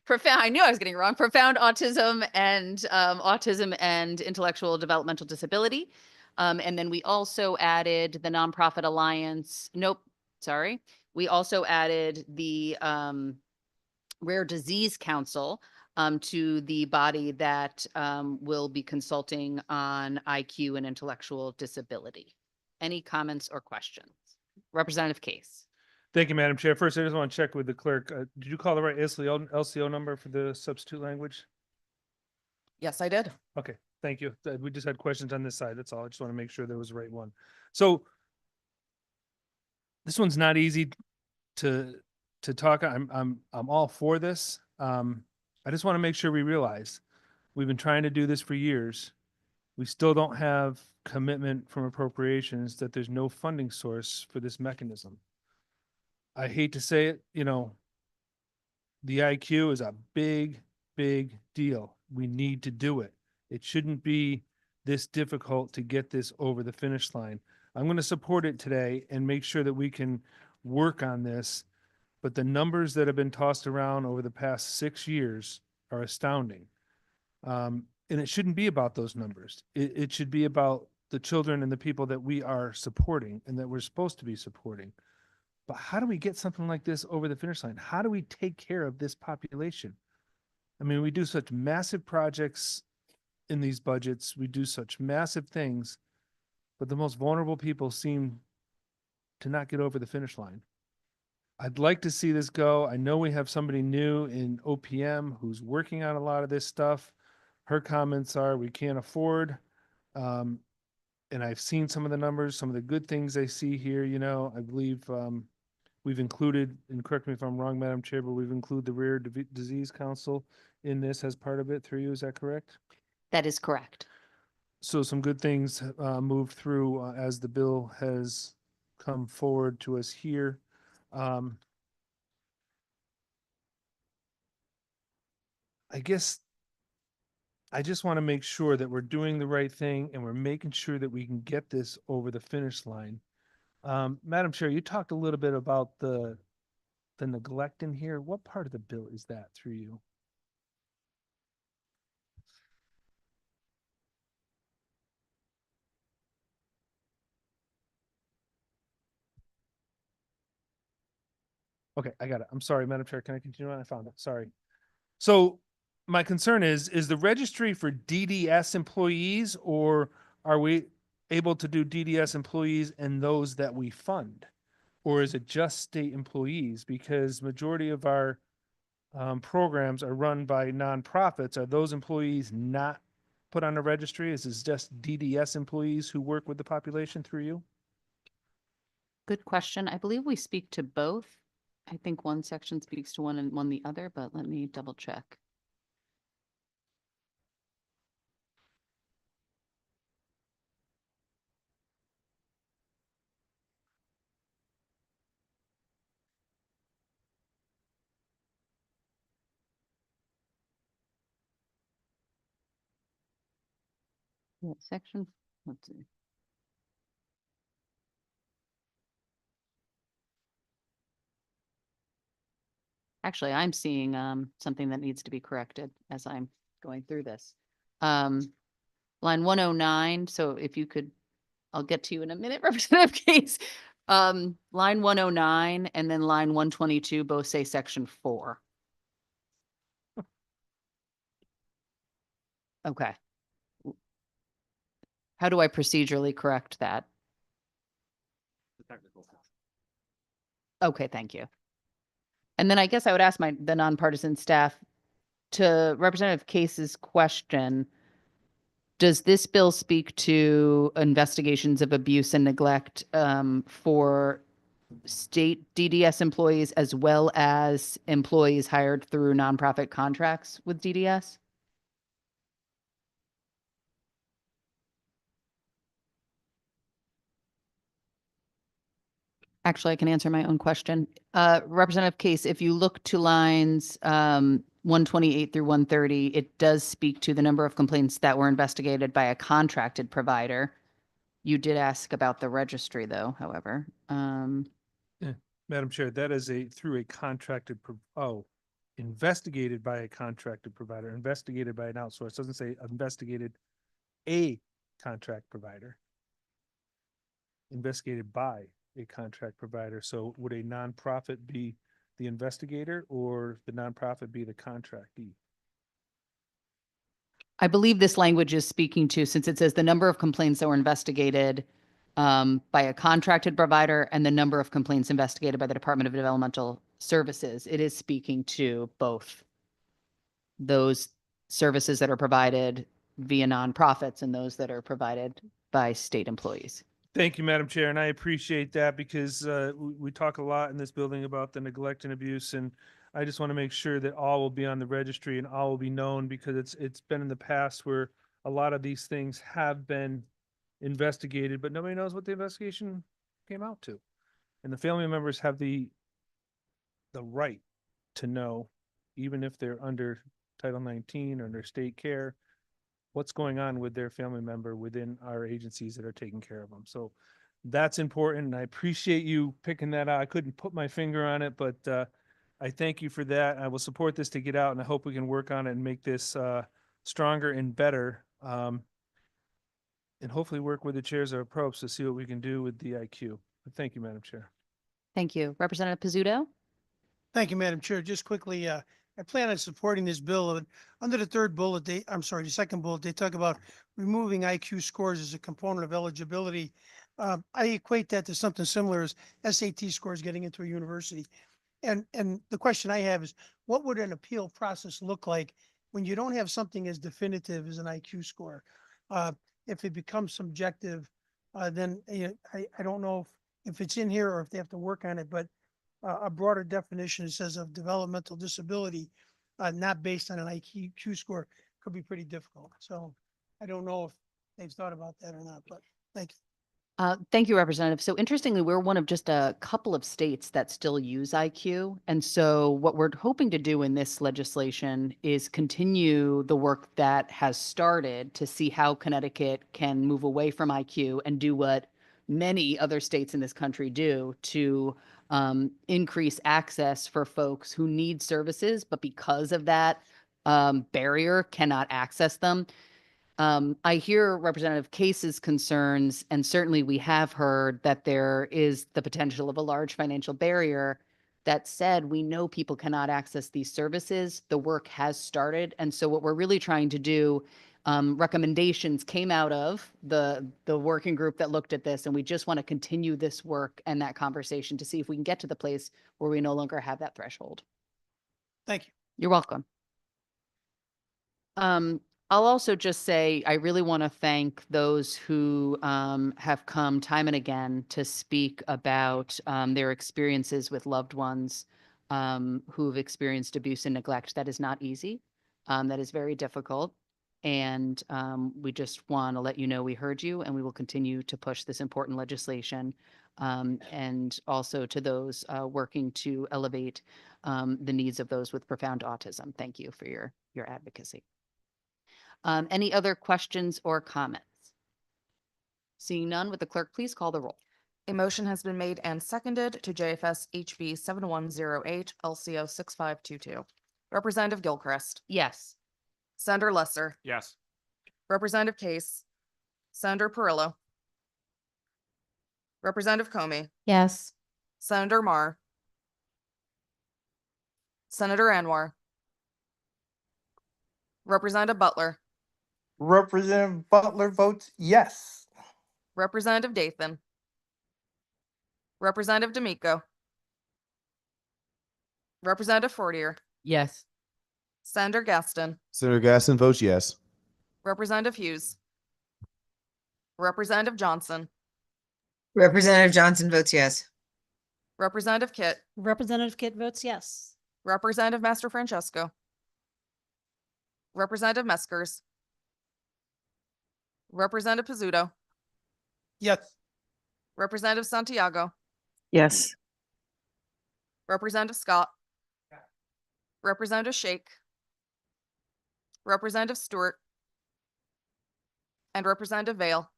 Profound. I knew I was getting it wrong. Profound autism and intellectual developmental disability. And then we also added the Nonprofit Alliance. Nope, sorry. We also added the Rare Disease Council to the body that will be consulting on IQ and intellectual disability. Any comments or questions? Representative Case. Thank you, Madam Chair. First, I just want to check with the clerk. Did you call the right LCO number for the substitute language? Yes, I did. Okay, thank you. We just had questions on this side. That's all. I just want to make sure there was the right one. So this one's not easy to talk. I'm all for this. I just want to make sure we realize we've been trying to do this for years. We still don't have commitment from appropriations that there's no funding source for this mechanism. I hate to say it, the IQ is a big, big deal. We need to do it. It shouldn't be this difficult to get this over the finish line. I'm going to support it today and make sure that we can work on this. But the numbers that have been tossed around over the past 6 years are astounding. And it shouldn't be about those numbers. It should be about the children and the people that we are supporting and that we're supposed to be supporting. But how do we get something like this over the finish line? How do we take care of this population? I mean, we do such massive projects in these budgets. We do such massive things, but the most vulnerable people seem to not get over the finish line. I'd like to see this go. I know we have somebody new in OPM who's working on a lot of this stuff. Her comments are, we can't afford. And I've seen some of the numbers, some of the good things I see here, I believe we've included, and correct me if I'm wrong, Madam Chair, but we've included the Rare Disease Council in this as part of it through you. Is that correct? That is correct. So some good things moved through as the bill has come forward to us here. I guess I just want to make sure that we're doing the right thing and we're making sure that we can get this over the finish line. Madam Chair, you talked a little bit about the neglect in here. What part of the bill is that through you? Okay, I got it. I'm sorry, Madam Chair. Can I continue on? I found it. Sorry. So my concern is the registry for DDS employees, or are we able to do DDS employees and those that we fund? Or is it just state employees? Because majority of our programs are run by nonprofits. Are those employees not put on the registry? Is this just DDS employees who work with the population through you? Good question. I believe we speak to both. I think one section speaks to one and one the other, but let me double check. Yeah, section, let's see. Actually, I'm seeing something that needs to be corrected as I'm going through this. Line 109, so if you could, I'll get to you in a minute, Representative Case. Line 109 and then line 122 both say section 4. Okay. How do I procedurally correct that? Okay, thank you. And then I guess I would ask the nonpartisan staff to Representative Case's question. Does this bill speak to investigations of abuse and neglect for state DDS employees as well as employees hired through nonprofit contracts with DDS? Actually, I can answer my own question. Representative Case, if you look to lines 128 through 130, it does speak to the number of complaints that were investigated by a contracted provider. You did ask about the registry though, however. Madam Chair, that is through a contracted, investigated by a contracted provider, investigated by an outsource. Doesn't say investigated a contract provider. Investigated by a contract provider. So would a nonprofit be the investigator or the nonprofit be the contractee? I believe this language is speaking to, since it says the number of complaints that were investigated by a contracted provider and the number of complaints investigated by the Department of Developmental Services, it is speaking to both those services that are provided via nonprofits and those that are provided by state employees. Thank you, Madam Chair, and I appreciate that because we talk a lot in this building about the neglect and abuse, and I just want to make sure that all will be on the registry and all will be known, because it's been in the past where a lot of these things have been investigated, but nobody knows what the investigation came out to. And the family members have the right to know, even if they're under Title 19 or under state care, what's going on with their family member within our agencies that are taking care of them. So that's important. And I appreciate you picking that out. I couldn't put my finger on it, but I thank you for that. I will support this to get out, and I hope we can work on it and make this stronger and better. And hopefully work with the chairs of approach to see what we can do with the IQ. But thank you, Madam Chair. Thank you. Representative Pizzuto? Thank you, Madam Chair. Just quickly, I plan on supporting this bill. And under the the second bullet, they talk about removing IQ scores as a component of eligibility. I equate that to something similar as SAT scores getting into a university. And the question I have is, what would an appeal process look like when you don't have something as definitive as an IQ score? If it becomes subjective, then I don't know if it's in here or if they have to work on it, but a broader definition, it says, of developmental disability, not based on an IQ score, could be pretty difficult. So I don't know if they've thought about that or not, but thank you. Thank you, Representative. So interestingly, we're one of just a couple of states that still use IQ. And so what we're hoping to do in this legislation is continue the work that has started to see how Connecticut can move away from IQ and do what many other states in this country do to increase access for folks who need services, but because of that barrier cannot access them. I hear Representative Case's concerns, and certainly we have heard that there is the potential of a large financial barrier That said, we know people cannot access these services. The work has started. And so what we're really trying to do, recommendations came out of the working group that looked at this, and we just want to continue this work and that conversation to see if we can get to the place where we no longer have that threshold. Thank you. You're welcome. I'll also just say, I really want to thank those who have come time and again to speak about their experiences with loved ones who've experienced abuse and neglect. That is not easy. That is very difficult. And we just want to let you know we heard you, and we will continue to push this important legislation. And also to those working to elevate the needs of those with profound autism. Thank you for your advocacy. Any other questions or comments? Seeing none, would the clerk please call the roll? A motion has been made and seconded to JFS HB 7108 LCO 6522. Representative Gilchrist, Yes. Senator Lesser, Yes. Representative Case, Senator Perillo, Representative Comey, Yes. Senator Mar, Senator Anwar, Representative Butler, Representative Butler votes yes. Representative Dathan, Representative D'Amico, Representative Fortier, Yes. Senator Gaston, Senator Gaston votes yes. Representative Hughes, Representative Johnson, Representative Johnson votes yes. Representative Kit, Representative Kit votes yes. Representative Master Francesco, Representative Meskers, Representative Pizzuto, Yes. Representative Santiago, Yes. Representative Scott, Representative Shake, Representative Stewart, and Representative Vale.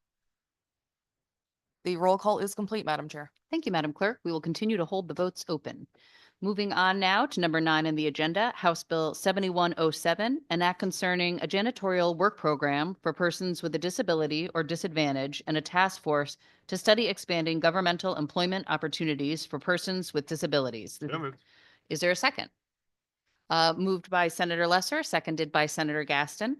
The roll call is complete, Madam Chair. Thank you, Madam Clerk. We will continue to hold the votes open. Moving on now to number 9 on the agenda, House Bill 7107, an act concerning a janitorial work program for persons with a disability or disadvantage, and a task force to study expanding governmental employment opportunities for persons with disabilities. Is there a second? Moved by Senator Lesser, seconded by Senator Gaston.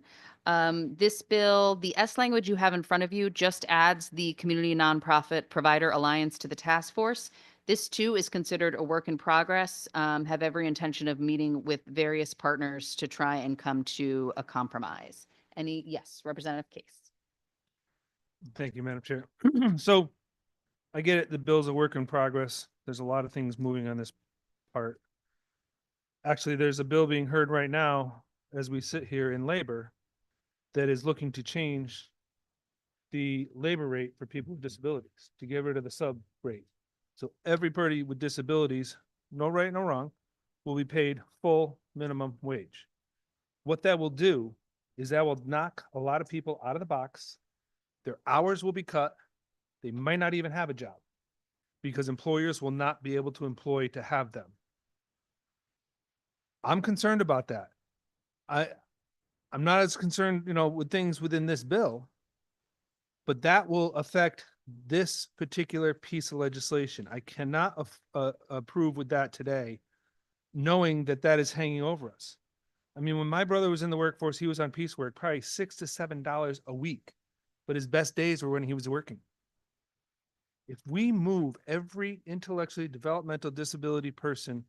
This bill, the S language you have in front of you just adds the Community Nonprofit Provider Alliance to the task force. This too is considered a work in progress, have every intention of meeting with various partners to try and come to a compromise. Yes, Representative Case. Thank you, Madam Chair. So I get it, the bill's a work in progress. There's a lot of things moving on this part. Actually, there's a bill being heard right now as we sit here in labor that is looking to change the labor rate for people with disabilities, to get rid of the sub rate. So everybody with disabilities, no right, no wrong, will be paid full minimum wage. What that will do is that will knock a lot of people out of the box. Their hours will be cut. They might not even have a job because employers will not be able to employ to have them. I'm concerned about that. I'm not as concerned, with things within this bill, but that will affect this particular piece of legislation. I cannot approve with that today, knowing that that is hanging over us. I mean, when my brother was in the workforce, he was on piecework, probably $6 to $7 a week, but his best days were when he was working. If we move every intellectually developmental disability person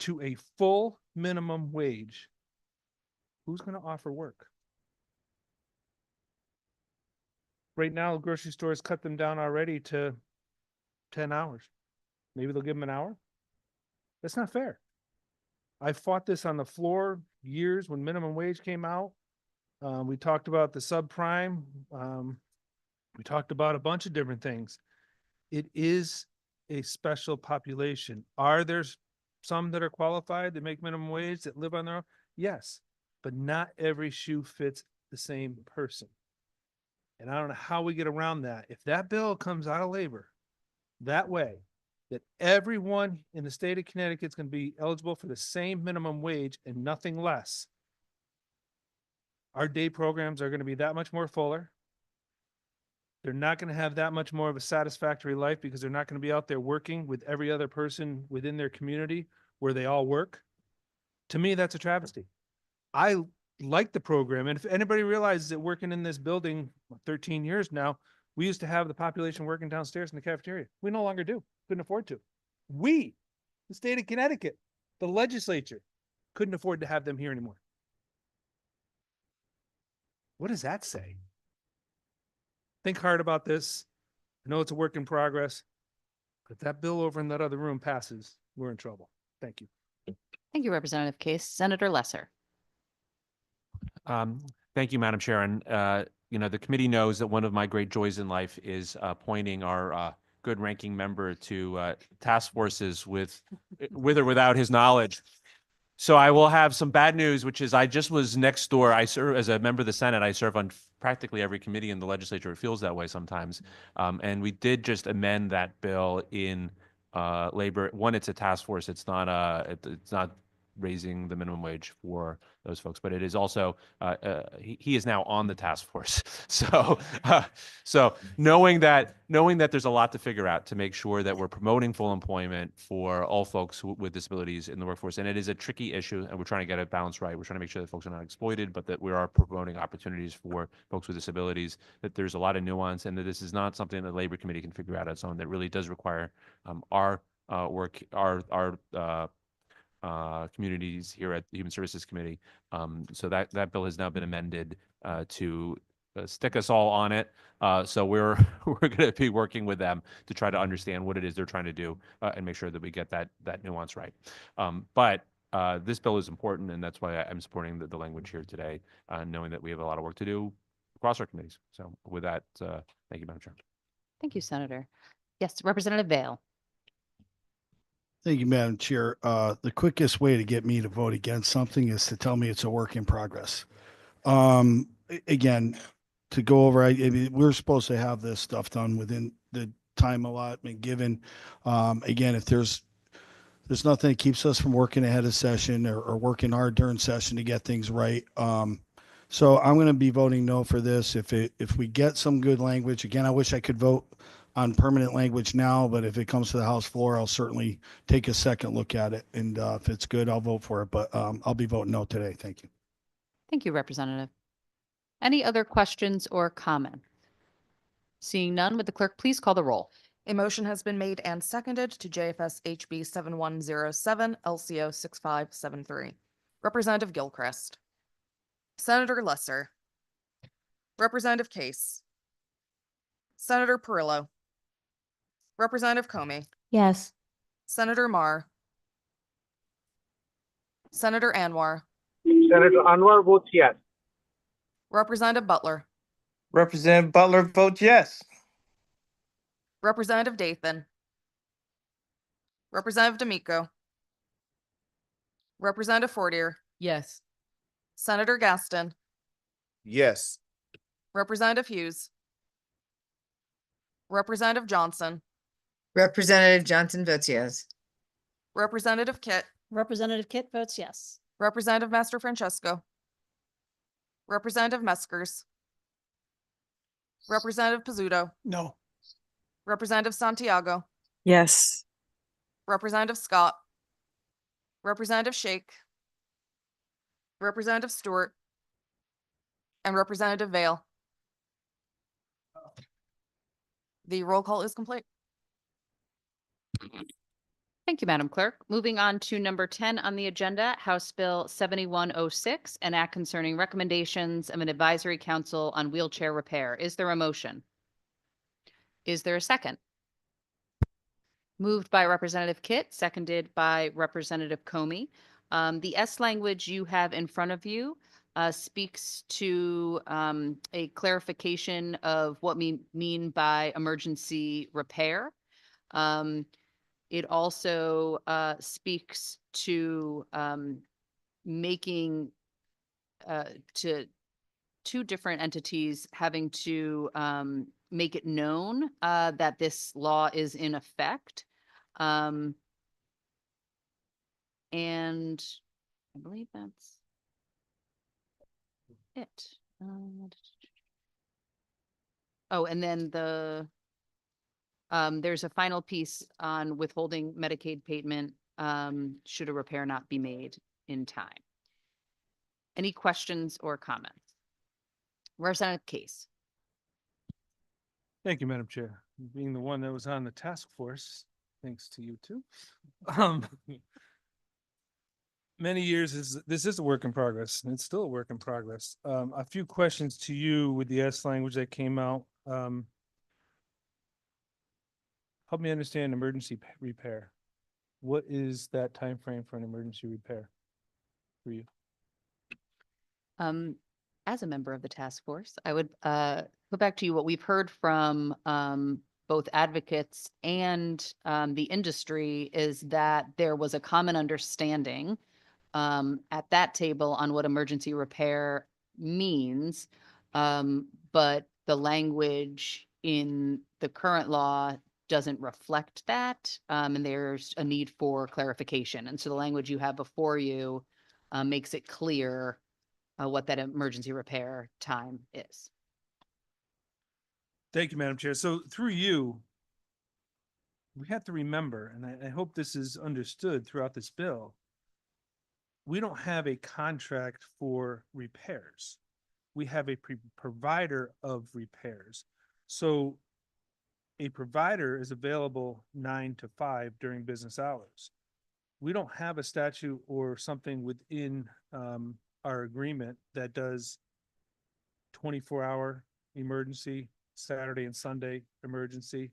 to a full minimum wage, who's going to offer work? Right now, grocery stores cut them down already to 10 hours. Maybe they'll give them an hour. That's not fair. I fought this on the floor years when minimum wage came out. We talked about the subprime. We talked about a bunch of different things. It is a special population. Are there some that are qualified that make minimum wage that live on their own? Yes, but not every shoe fits the same person. And I don't know how we get around that. If that bill comes out of labor that way, that everyone in the state of Connecticut is going to be eligible for the same minimum wage and nothing less, our day programs are going to be that much more fuller. They're not going to have that much more of a satisfactory life because they're not going to be out there working with every other person within their community where they all work. To me, that's a travesty. I like the program. And if anybody realizes that working in this building 13 years now, we used to have the population working downstairs in the cafeteria. We no longer do. Couldn't afford to. We, the state of Connecticut, the legislature, couldn't afford to have them here anymore. What does that say? Think hard about this. I know it's a work in progress. But if that bill over in that other room passes, we're in trouble. Thank you. Thank you, Representative Case. Senator Lesser. Thank you, Madam Chair. And, the committee knows that one of my great joys in life is appointing our good ranking member to task forces with or without his knowledge. So I will have some bad news, which is I just was next door. I serve as a member of the Senate. I serve on practically every committee in the legislature. It feels that way sometimes. And we did just amend that bill in labor. One, it's a task force. It's not it's not raising the minimum wage for those folks, but it is also he is now on the task force. So knowing that there's a lot to figure out to make sure that we're promoting full employment for all folks with disabilities in the workforce, and it is a tricky issue, and we're trying to get it balanced right. We're trying to make sure that folks are not exploited, but that we are promoting opportunities for folks with disabilities. That there's a lot of nuance, and that this is not something that the Labor Committee can figure out on its own. That really does require our work, our communities here at the Human Services Committee. So that bill has now been amended to stick us all on it. So we're going to be working with them to try to understand what it is they're trying to do and make sure that we get that nuance right. But this bill is important, and that's why I'm supporting the language here today, knowing that we have a lot of work to do across our committees. So with that, thank you, Madam Chair. Thank you, Senator. Yes, Representative Vale. Thank you, Madam Chair. The quickest way to get me to vote against something is to tell me it's a work in progress. Again, to go over, I mean, we're supposed to have this stuff done within the time allotment given. Again, if there's nothing that keeps us from working ahead of session or working hard during session to get things right. So I'm going to be voting no for this. If we get some good language, again, I wish I could vote on permanent language now, but if it comes to the House floor, I'll certainly take a second look at it. And if it's good, I'll vote for it. But I'll be voting no today. Thank you. Thank you, Representative. Any other questions or comments? Seeing none, would the clerk please call the roll? A motion has been made and seconded to JFS HB 7107, LCO 6573. Representative Gilchrist. Senator Lesser. Representative Case. Senator Perillo. Representative Comey. Yes. Senator Marr. Senator Anwar. Senator Anwar votes yes. Representative Butler. Representative Butler votes yes. Representative Dathan. Representative D'Amico. Representative Fortier. Yes. Senator Gaston. Yes. Representative Hughes. Representative Johnson. Representative Johnson votes yes. Representative Kit. Representative Kit votes yes. Representative Master Francesco. Representative Meskers. Representative Pizzuto. No. Representative Santiago. Yes. Representative Scott. Representative Shake. Representative Stewart. And Representative Vale. The roll call is complete. Thank you, Madam Clerk. Moving on to number 10 on the agenda, House Bill 7106, an act concerning recommendations of an advisory council on wheelchair repair. Is there a motion? Is there a second? Moved by Representative Kit, seconded by Representative Comey. The S language you have in front of you speaks to a clarification of what we mean by emergency repair. It also speaks to making to two different entities having to make it known that this law is in effect. And I believe that's it. Oh, and then there's a final piece on withholding Medicaid payment, should a repair not be made in time. Any questions or comments? Representative Case. Thank you, Madam Chair. Being the one that was on the task force, thanks to you too. Um, Many years this is a work in progress, and it's still a work in progress. A few questions to you with the S language that came out. Help me understand emergency repair. What is that time frame for an emergency repair for you? As a member of the task force, I would put back to you what we've heard from both advocates and the industry is that there was a common understanding at that table on what emergency repair means. But the language in the current law doesn't reflect that. And there's a need for clarification. And so the language you have before you makes it clear what that emergency repair time is. Thank you, Madam Chair. So through you, we have to remember, and I hope this is understood throughout this bill, we don't have a contract for repairs. We have a provider of repairs. So a provider is available 9 to 5 during business hours. We don't have a statute or something within our agreement that does 24-hour emergency, Saturday and Sunday emergency.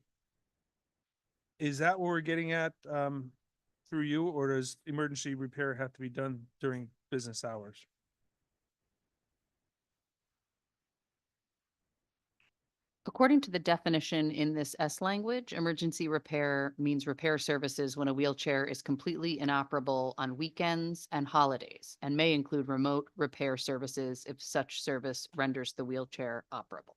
Is that what we're getting at through you, or does emergency repair have to be done during business hours? According to the definition in this S language, emergency repair means repair services when a wheelchair is completely inoperable on weekends and holidays, and may include remote repair services if such service renders the wheelchair operable.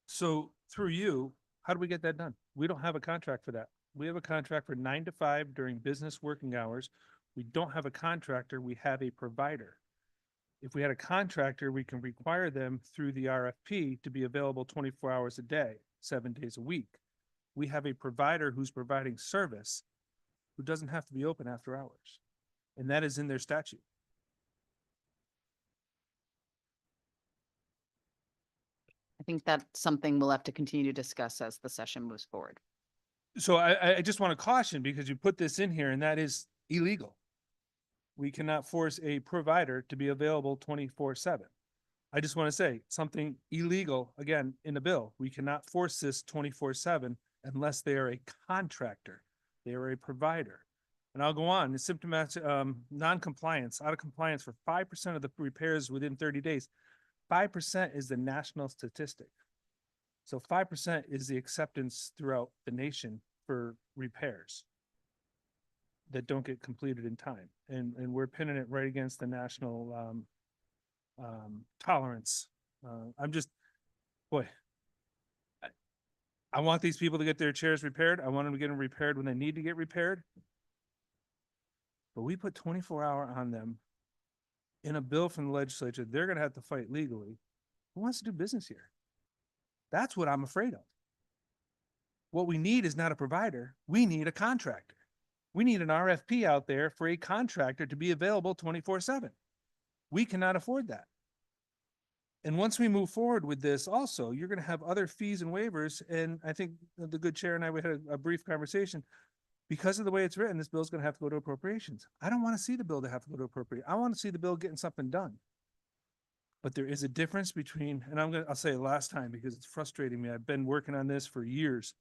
So through you, how do we get that done? We don't have a contract for that. We have a contract for 9 to 5 during business working hours. We don't have a contractor, we have a provider. If we had a contractor, we can require them through the RFP to be available 24 hours a day, 7 days a week. We have a provider who's providing service who doesn't have to be open after hours. And that is in their statute. I think that's something we'll have to continue to discuss as the session moves forward. So I just want to caution, because you put this in here and that is illegal. We cannot force a provider to be available 24/7. I just want to say something illegal, again, in the bill. We cannot force this 24/7 unless they are a contractor. They are a provider. And I'll go on. The symptomatic non-compliance, out of compliance for 5% of the repairs within 30 days. 5% is the national statistic. So 5% is the acceptance throughout the nation for repairs that don't get completed in time. And we're pinning it right against the national tolerance. I'm just, boy, I want these people to get their chairs repaired. I want them to get them repaired when they need to get repaired. But we put 24-hour on them in a bill from the legislature. They're going to have to fight legally. Who wants to do business here? That's what I'm afraid of. What we need is not a provider. We need a contractor. We need an RFP out there for a contractor to be available 24/7. We cannot afford that. And once we move forward with this also, you're going to have other fees and waivers. And I think the good chair and I, we had a brief conversation. Because of the way it's written, this bill is going to have to go to appropriations. I don't want to see the bill to have to go to appropriate. I want to see the bill getting something done. But there is a difference between, and I'll say it last time because it's frustrating me. I've been working on this for years.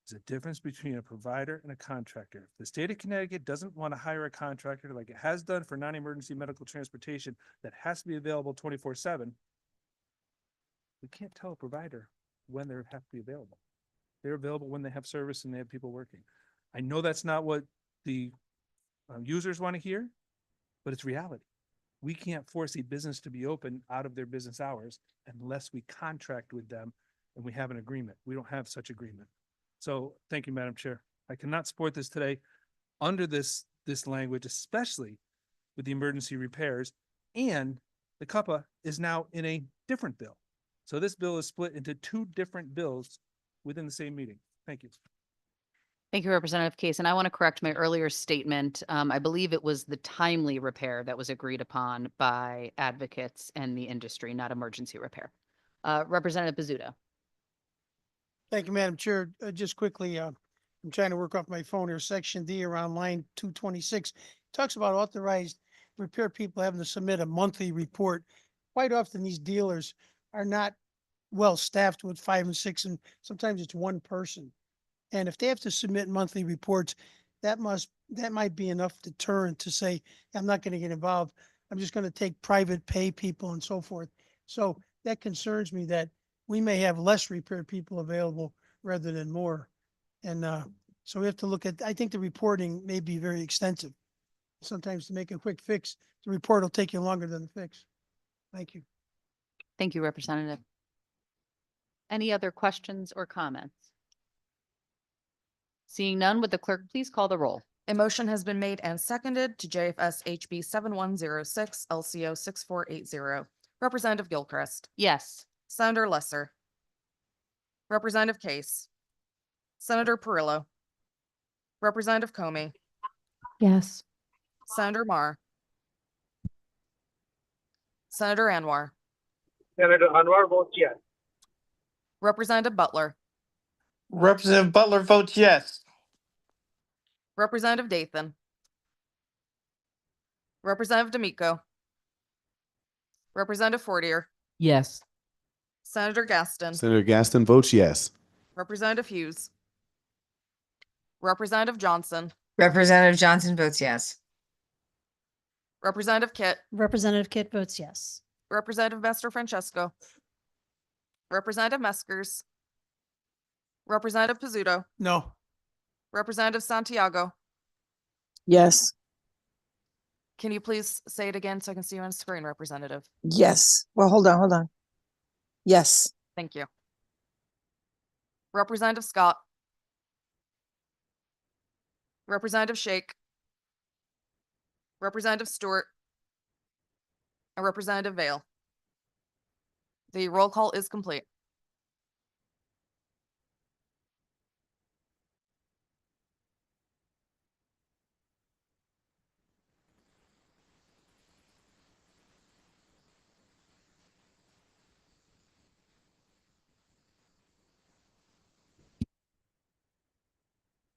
There's a difference between a provider and a contractor. If the state of Connecticut doesn't want to hire a contractor like it has done for non-emergency medical transportation that has to be available 24/7, we can't tell a provider when they have to be available. They're available when they have service and they have people working. I know that's not what the users want to hear, but it's reality. We can't force a business to be open out of their business hours unless we contract with them and we have an agreement. We don't have such agreement. So thank you, Madam Chair. I cannot support this today under this language, especially with the emergency repairs, and the CUPPA is now in a different bill. So this bill is split into two different bills within the same meeting. Thank you. Thank you, Representative Case. And I want to correct my earlier statement. I believe it was the timely repair that was agreed upon by advocates and the industry, not emergency repair. Representative Bizzuto. Thank you, Madam Chair. Just quickly, I'm trying to work off my phone here. Section D around line 226 talks about authorized repair people having to submit a monthly report. Quite often, these dealers are not well staffed with 5 and 6, and sometimes it's one person. And if they have to submit monthly reports, that might be enough deterrent to say, I'm not going to get involved. I'm just going to take private pay people and so forth. So that concerns me that we may have less repair people available rather than more. And so we have to look at, I think the reporting may be very extensive. Sometimes to make a quick fix, the report will take you longer than the fix. Thank you. Thank you, Representative. Any other questions or comments? Seeing none, would the clerk please call the roll? A motion has been made and seconded to JFS HB 7106 LCO 6480. Representative Gilchrist. Yes. Senator Lesser. Representative Case. Senator Perillo. Representative Comey. Yes. Senator Mar. Senator Anwar. Senator Anwar votes yes. Representative Butler. Representative Butler votes yes. Representative Dathan. Representative D'Amico. Representative Fortier. Yes. Senator Gaston. Senator Gaston votes yes. Representative Hughes. Representative Johnson. Representative Johnson votes yes. Representative Kit. Representative Kit votes yes. Representative Master Francesco. Representative Meskers. Representative Pizzuto. No. Representative Santiago. Yes. Can you please say it again so I can see you on screen, Representative? Yes. Well, hold on. Yes. Thank you. Representative Scott. Representative Shake. Representative Stewart. And Representative Vale. The roll call is complete.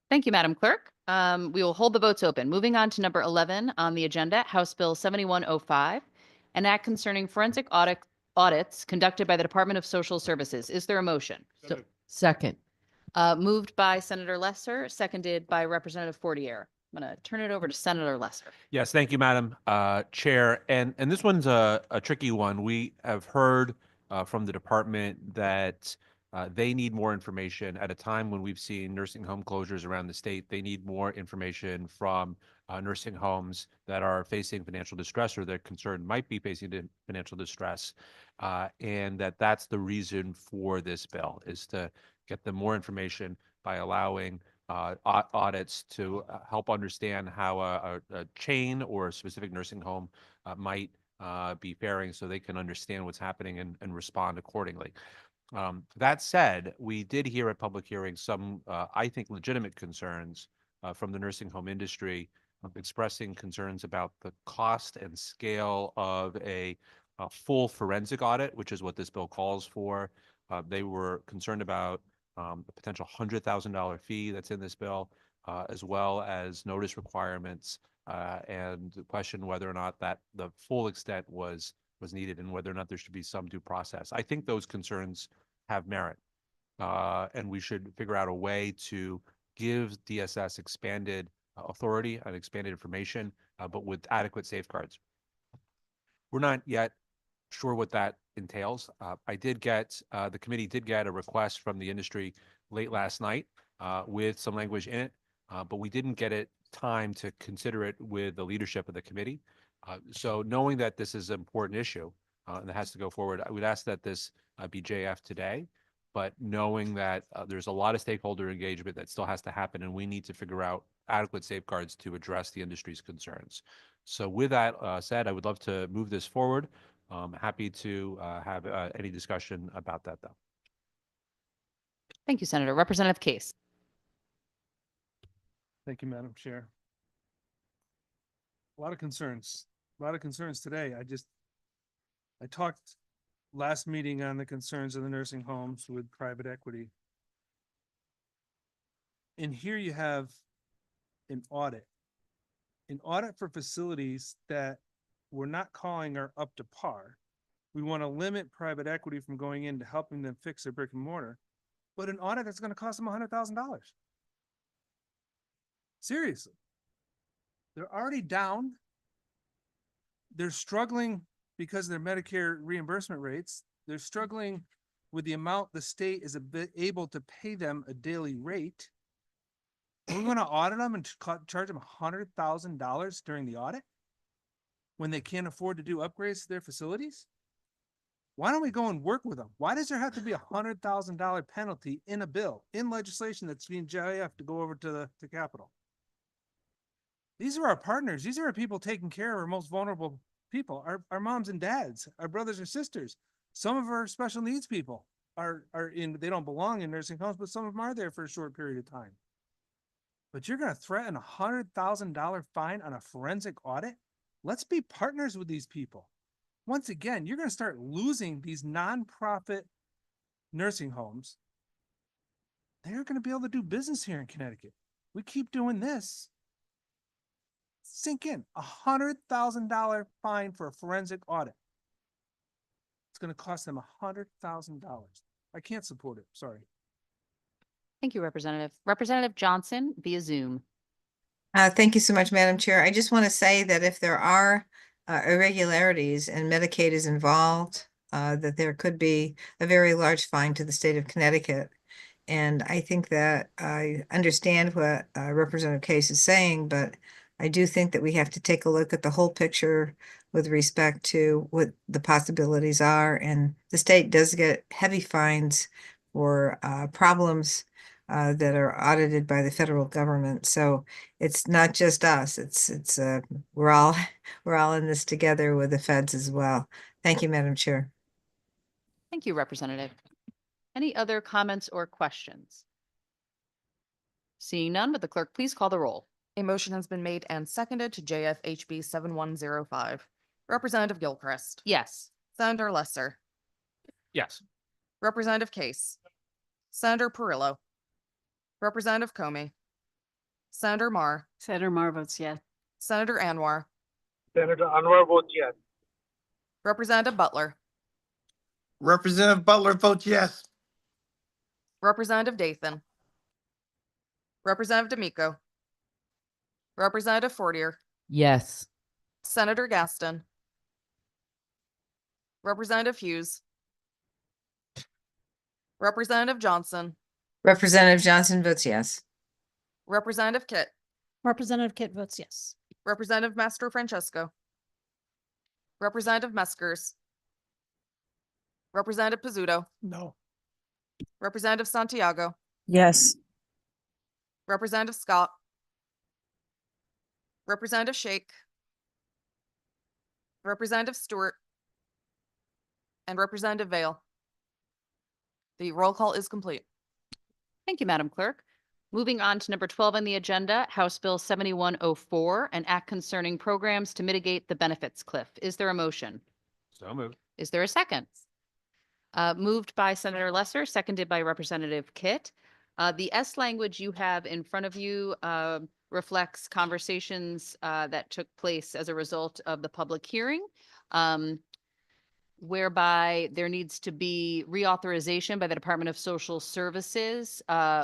Thank you, Madam Clerk. We will hold the votes open. Moving on to number 11 on the agenda, House Bill 7105, an act concerning forensic audits conducted by the Department of Social Services. Is there a motion? Second. Moved by Senator Lesser, seconded by Representative Fortier. I'm going to turn it over to Senator Lesser. Yes, thank you, Madam Chair. And this one's a tricky one. We have heard from the department that they need more information at a time when we've seen nursing home closures around the state. They need more information from nursing homes that are facing financial distress or they're concerned might be facing financial distress. And that's the reason for this bill, is to get them more information by allowing audits to help understand how a chain or a specific nursing home might be faring, so they can understand what's happening and respond accordingly. That said, we did hear at public hearings some, I think, legitimate concerns from the nursing home industry, expressing concerns about the cost and scale of a full forensic audit, which is what this bill calls for. They were concerned about the potential $100,000 fee that's in this bill, as well as notice requirements, and the question whether or not that the full extent was needed and whether or not there should be some due process. I think those concerns have merit, and we should figure out a way to give DSS expanded authority and expanded information, but with adequate safeguards. We're not yet sure what that entails. The committee did get a request from the industry late last night with some language in it, but we didn't get it time to consider it with the leadership of the committee. So knowing that this is an important issue and it has to go forward, I would ask that this be JF today, but knowing that there's a lot of stakeholder engagement that still has to happen, and we need to figure out adequate safeguards to address the industry's concerns. So with that said, I would love to move this forward Happy to have any discussion about that, though. Thank you, Senator. Representative Case. Thank you, Madam Chair. A lot of concerns today. I talked last meeting on the concerns of the nursing homes with private equity. And here you have an audit for facilities that we're not calling are up to par. We want to limit private equity from going into helping them fix their brick and mortar, but an audit that's going to cost them $100,000. Seriously. They're already down. They're struggling because of their Medicare reimbursement rates. They're struggling with the amount the state is able to pay them a daily rate. We're going to audit them and charge them $100,000 during the audit when they can't afford to do upgrades to their facilities? Why don't we go and work with them? Why does there have to be $100,000 penalty in a bill, in legislation that's being JIF to go over to the Capitol? These are our partners. These are our people taking care of our most vulnerable people, our moms and dads, our brothers and sisters. Some of our special needs people are they don't belong in nursing homes, but some of them are there for a short period of time. But you're going to threaten $100,000 fine on a forensic audit? Let's be partners with these people. Once again, you're going to start losing these nonprofit nursing homes. They're going to be able to do business here in Connecticut. We keep doing this. Sink in. $100,000 fine for a forensic audit. It's going to cost them $100,000. I can't support it. Sorry. Thank you, Representative. Representative Johnson via Zoom. Thank you so much, Madam Chair. I just want to say that if there are irregularities and Medicaid is involved, that there could be a very large fine to the state of Connecticut. And I think that I understand what Representative Case is saying, but I do think that we have to take a look at the whole picture with respect to what the possibilities are. And the state does get heavy fines for problems that are audited by the federal government. So it's not just us. It's we're all in this together with the feds as well. Thank you, Madam Chair. Thank you, Representative. Any other comments or questions? Seeing none, would the clerk please call the roll? A motion has been made and seconded to JFHB 7105. Representative Gilchrist. Yes. Senator Lesser. Yes. Representative Case. Senator Perillo. Representative Comey. Senator Mar. Senator Mar votes yes. Senator Anwar. Senator Anwar votes yes. Representative Butler. Representative Butler votes yes. Representative Dathan. Representative D'Amico. Representative Fortier. Yes. Senator Gaston. Representative Hughes. Representative Johnson. Representative Johnson votes yes. Representative Kit. Representative Kit votes yes. Representative Master Francesco. Representative Meskers. Representative Pizzuto. No. Representative Santiago. Yes. Representative Scott. Representative Shake. Representative Stewart. And Representative Vale. The roll call is complete. Thank you, Madam Clerk. Moving on to number 12 on the agenda, House Bill 7104, an act concerning programs to mitigate the benefits cliff. Is there a motion? So moved. Is there a second? Moved by Senator Lesser, seconded by Representative Kit. The S language you have in front of you reflects conversations that took place as a result of the public hearing, whereby there needs to be reauthorization by the Department of Social Services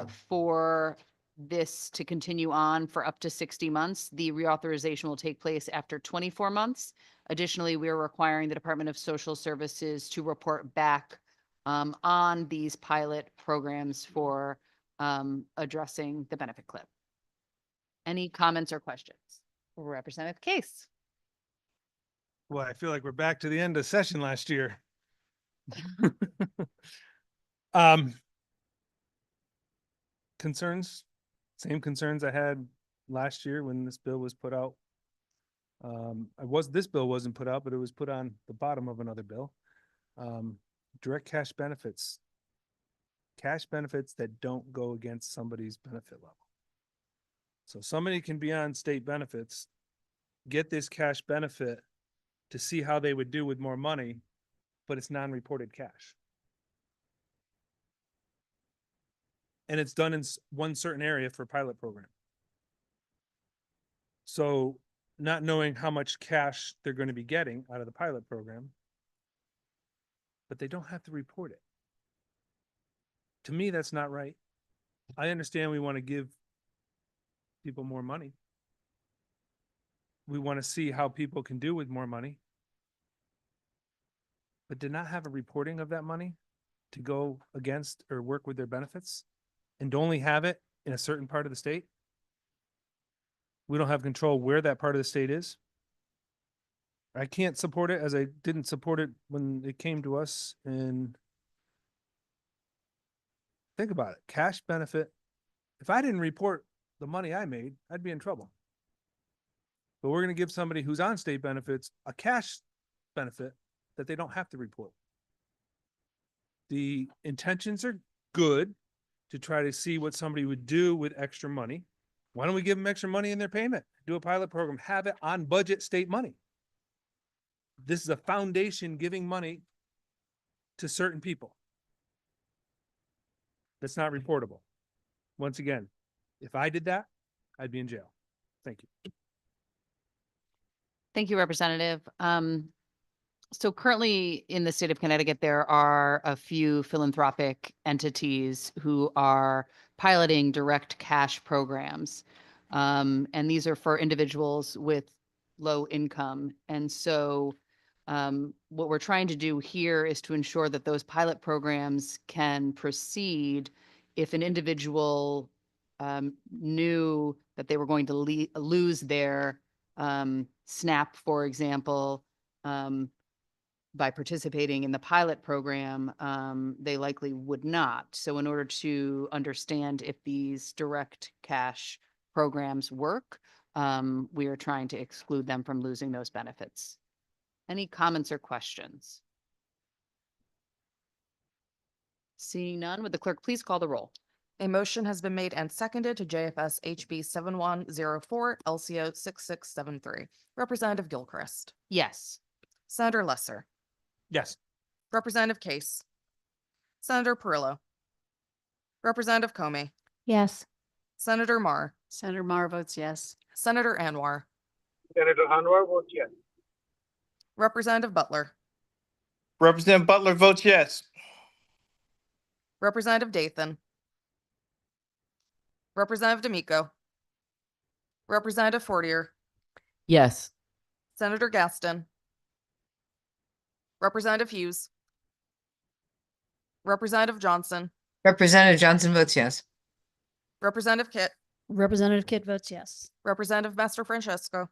for this to continue on for up to 60 months. The reauthorization will take place after 24 months. Additionally, we are requiring the Department of Social Services to report back on these pilot programs for addressing the benefit cliff. Any comments or questions? Representative Case. Well, I feel like we're back to the end of session last year. Concerns, same concerns I had last year when this bill was put out. This bill wasn't put out, but it was put on the bottom of another bill. Direct cash benefits. Cash benefits that don't go against somebody's benefit level. So somebody can be on state benefits, get this cash benefit to see how they would do with more money, but it's non-reported cash. And it's done in one certain area for a pilot program. So not knowing how much cash they're going to be getting out of the pilot program, but they don't have to report it. To me, that's not right. I understand we want to give people more money. We want to see how people can do with more money. But to not have a reporting of that money to go against or work with their benefits and to only have it in a certain part of the state. We don't have control where that part of the state is. I can't support it as I didn't support it when it came to us. And think about it, cash benefit. If I didn't report the money I made, I'd be in trouble. But we're going to give somebody who's on state benefits a cash benefit that they don't have to report. The intentions are good to try to see what somebody would do with extra money. Why don't we give them extra money in their payment? Do a pilot program, have it on budget state money. This is a foundation giving money to certain people. That's not reportable. Once again, if I did that, I'd be in jail. Thank you. Thank you, Representative. So currently in the state of Connecticut, there are a few philanthropic entities who are piloting direct cash programs. And these are for individuals with low income. And so what we're trying to do here is to ensure that those pilot programs can proceed if an individual knew that they were going to lose their SNAP, for example, by participating in the pilot program, they likely would not. So in order to understand if these direct cash programs work, we are trying to exclude them from losing those benefits. Any comments or questions? Seeing none, would the clerk please call the roll? A motion has been made and seconded to JFS HB 7104 LCO 6673. Representative Gilchrist. Yes. Senator Lesser. Yes. Representative Case. Senator Perillo. Representative Comey. Yes. Senator Mar. Senator Mar votes yes. Senator Anwar. Senator Anwar votes yes. Representative Butler. Representative Butler votes yes. Representative Dathan. Representative D'Amico. Representative Fortier. Yes. Senator Gaston. Representative Hughes. Representative Johnson. Representative Johnson votes yes. Representative Kit. Representative Kidd votes yes. Representative Master Francesco.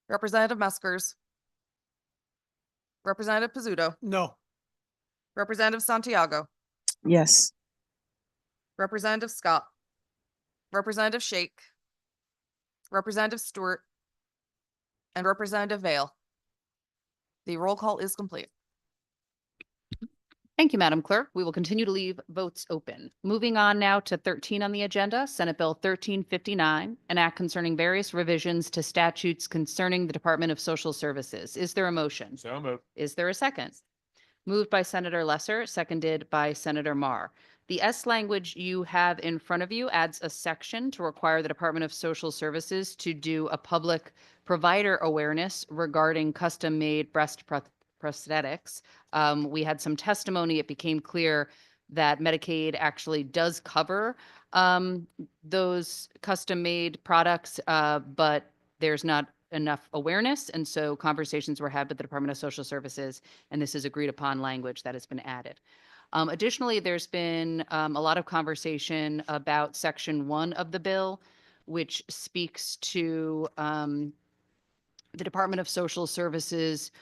Representative Meskers. Representative Pizzuto. No. Representative Santiago. Yes. Representative Scott. Representative Shake. Representative Stewart. And Representative Vale. The roll call is complete. Thank you, Madam Clerk. We will continue to leave votes open. Moving on now to 13 on the agenda, Senate Bill 1359, an act concerning various revisions to statutes concerning the Department of Social Services. Is there a motion? So moved. Is there a second? Moved by Senator Lesser, seconded by Senator Mar. The S language you have in front of you adds a section to require the Department of Social Services to do a public provider awareness regarding custom-made breast prosthetics. We had some testimony. It became clear that Medicaid actually does cover those custom-made products, but there's not enough awareness. And so conversations were had with the Department of Social Services, and this is agreed upon language that has been added. Additionally, there's been a lot of conversation about Section 1 of the bill, which speaks to the Department of Social Services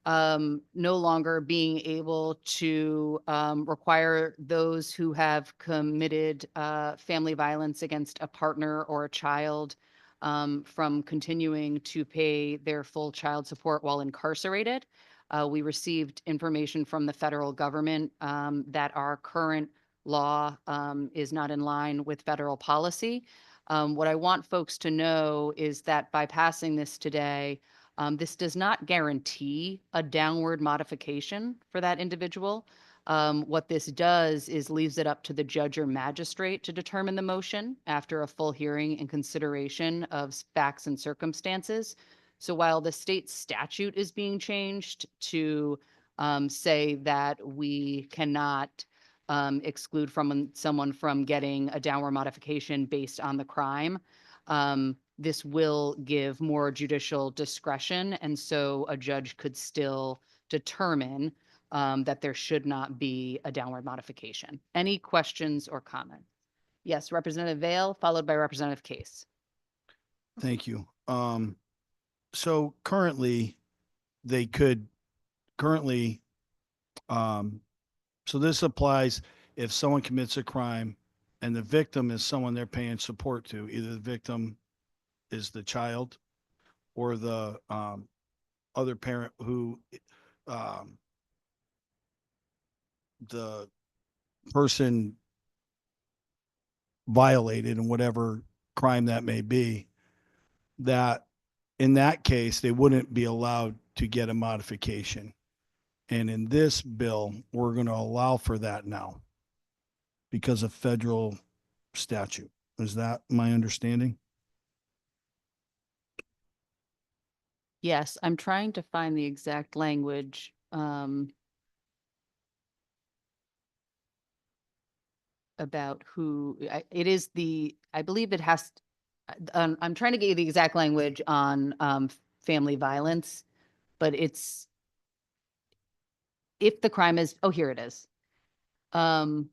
no longer being able to require those who have committed family violence against a partner or a child from continuing to pay their full child support while incarcerated. We received information from the federal government that our current law is not in line with federal policy. What I want folks to know is that by passing this today, this does not guarantee a downward modification for that individual. What this does is leaves it up to the judge or magistrate to determine the motion after a full hearing and consideration of facts and circumstances. So while the state statute is being changed to say that we cannot exclude from someone from getting a downward modification based on the crime, this will give more judicial discretion. And so a judge could still determine that there should not be a downward modification. Any questions or comments? Yes, Representative Vale, followed by Representative Case. Thank you. So currently, they could currently, so this applies if someone commits a crime and the victim is someone they're paying support to, either the victim is the child or the other parent who the person violated in whatever crime that may be, that in that case, they wouldn't be allowed to get a modification. And in this bill, we're going to allow for that now because of federal statute. Is that my understanding? Yes, I'm trying to find the exact language. About who it is I believe it has, I'm trying to get you the exact language on family violence, but it's if the crime is, oh, here it is. No,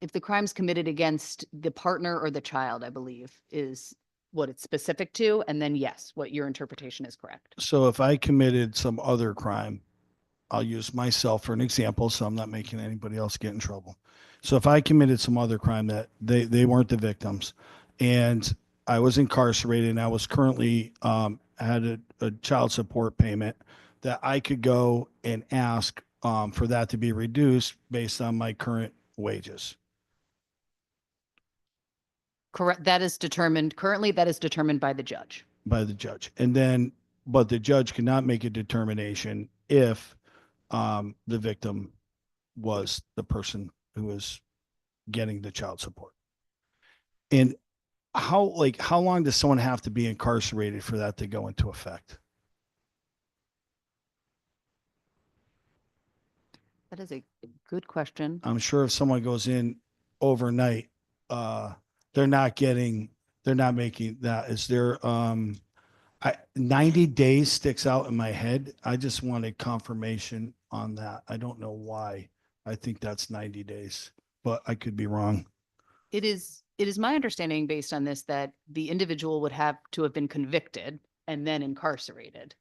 if the crime's committed against the partner or the child, I believe is what it's specific to. And then yes, what your interpretation is correct. So if I committed some other crime, I'll use myself for an example, so I'm not making anybody else get in trouble. So if I committed some other crime that they weren't the victims and I was incarcerated and I was currently had a child support payment, that I could go and ask for that to be reduced based on my current wages. Correct. That is determined, currently that is determined by the judge. By the judge. And then, but the judge cannot make a determination if the victim was the person who was getting the child support. And how long does someone have to be incarcerated for that to go into effect? That is a good question. I'm sure if someone goes in overnight, they're not making that. Is there 90 days sticks out in my head. I just wanted confirmation on that. I don't know why. I think that's 90 days, but I could be wrong. It is my understanding based on this that the individual would have to have been convicted and then incarcerated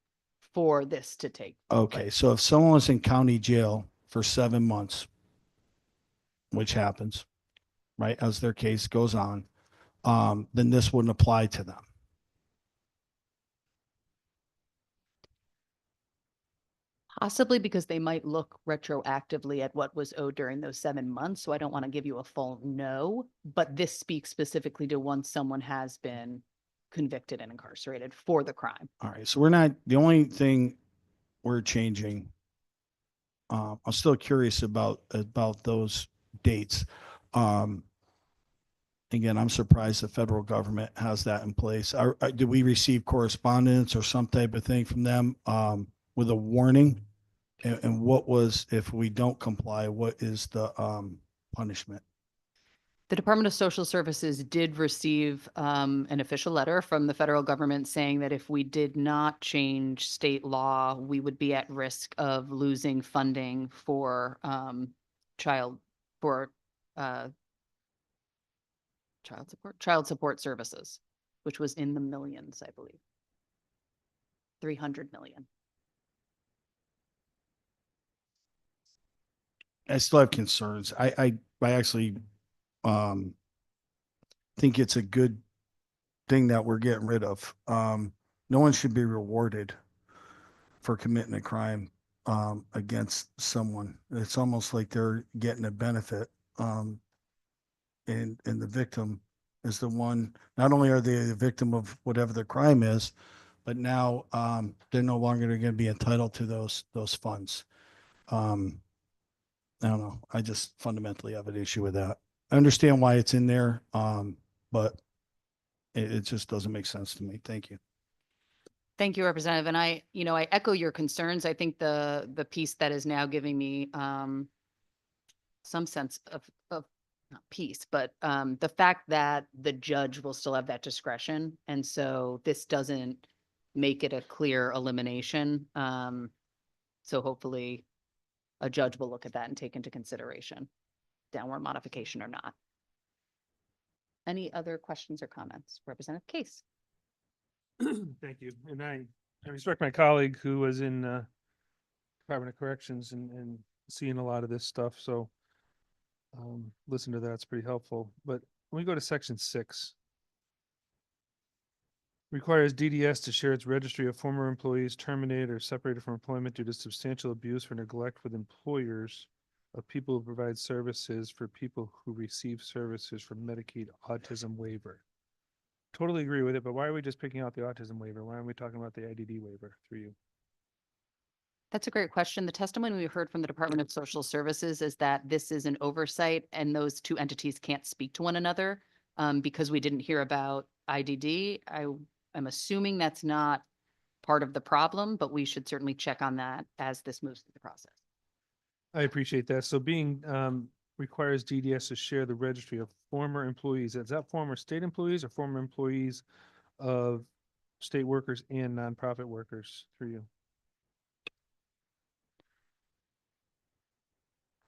for this to take. Okay, so if someone was in county jail for 7 months, which happens, right, as their case goes on, then this wouldn't apply to them. Possibly because they might look retroactively at what was owed during those 7 months. So I don't want to give you a full no, but this speaks specifically to once someone has been convicted and incarcerated for the crime. All right, so we're not, the only thing we're changing, I'm still curious about those dates. Again, I'm surprised the federal government has that in place. Do we receive correspondence or some type of thing from them with a warning? And what was, if we don't comply, what is the punishment? The Department of Social Services did receive an official letter from the federal government saying that if we did not change state law, we would be at risk of losing funding for child support services, which was in the millions, I believe. 300 million. I still have concerns. I actually think it's a good thing that we're getting rid of. No one should be rewarded for committing a crime against someone. It's almost like they're getting a benefit. And the victim is the one, not only are they the victim of whatever the crime is, but now they're no longer going to be entitled to those funds. I don't know. I just fundamentally have an issue with that. I understand why it's in there, but it just doesn't make sense to me. Thank you. Thank you, Representative. And I echo your concerns. I think the piece that is now giving me some sense of not peace, but the fact that the judge will still have that discretion. And so this doesn't make it a clear elimination. So hopefully a judge will look at that and take into consideration downward modification or not. Any other questions or comments? Representative Case. Thank you. And I respect my colleague who was in Department of Corrections and seeing a lot of this stuff. So listen to that's pretty helpful. But when we go to section 6, requires DDS to share its registry of former employees terminated or separated from employment due to substantial abuse or neglect with employers of people who provide services for people who receive services from Medicaid autism waiver. Totally agree with it, but why are we just picking out the autism waiver? Why aren't we talking about the IDD waiver through you? That's a great question. The testimony we heard from the Department of Social Services is that this is an oversight and those two entities can't speak to one another because we didn't hear about IDD. I'm assuming that's not part of the problem, but we should certainly check on that as this moves through the process. I appreciate that. So being requires DDS to share the registry of former employees. Is that former state employees or former employees of state workers and nonprofit workers through you?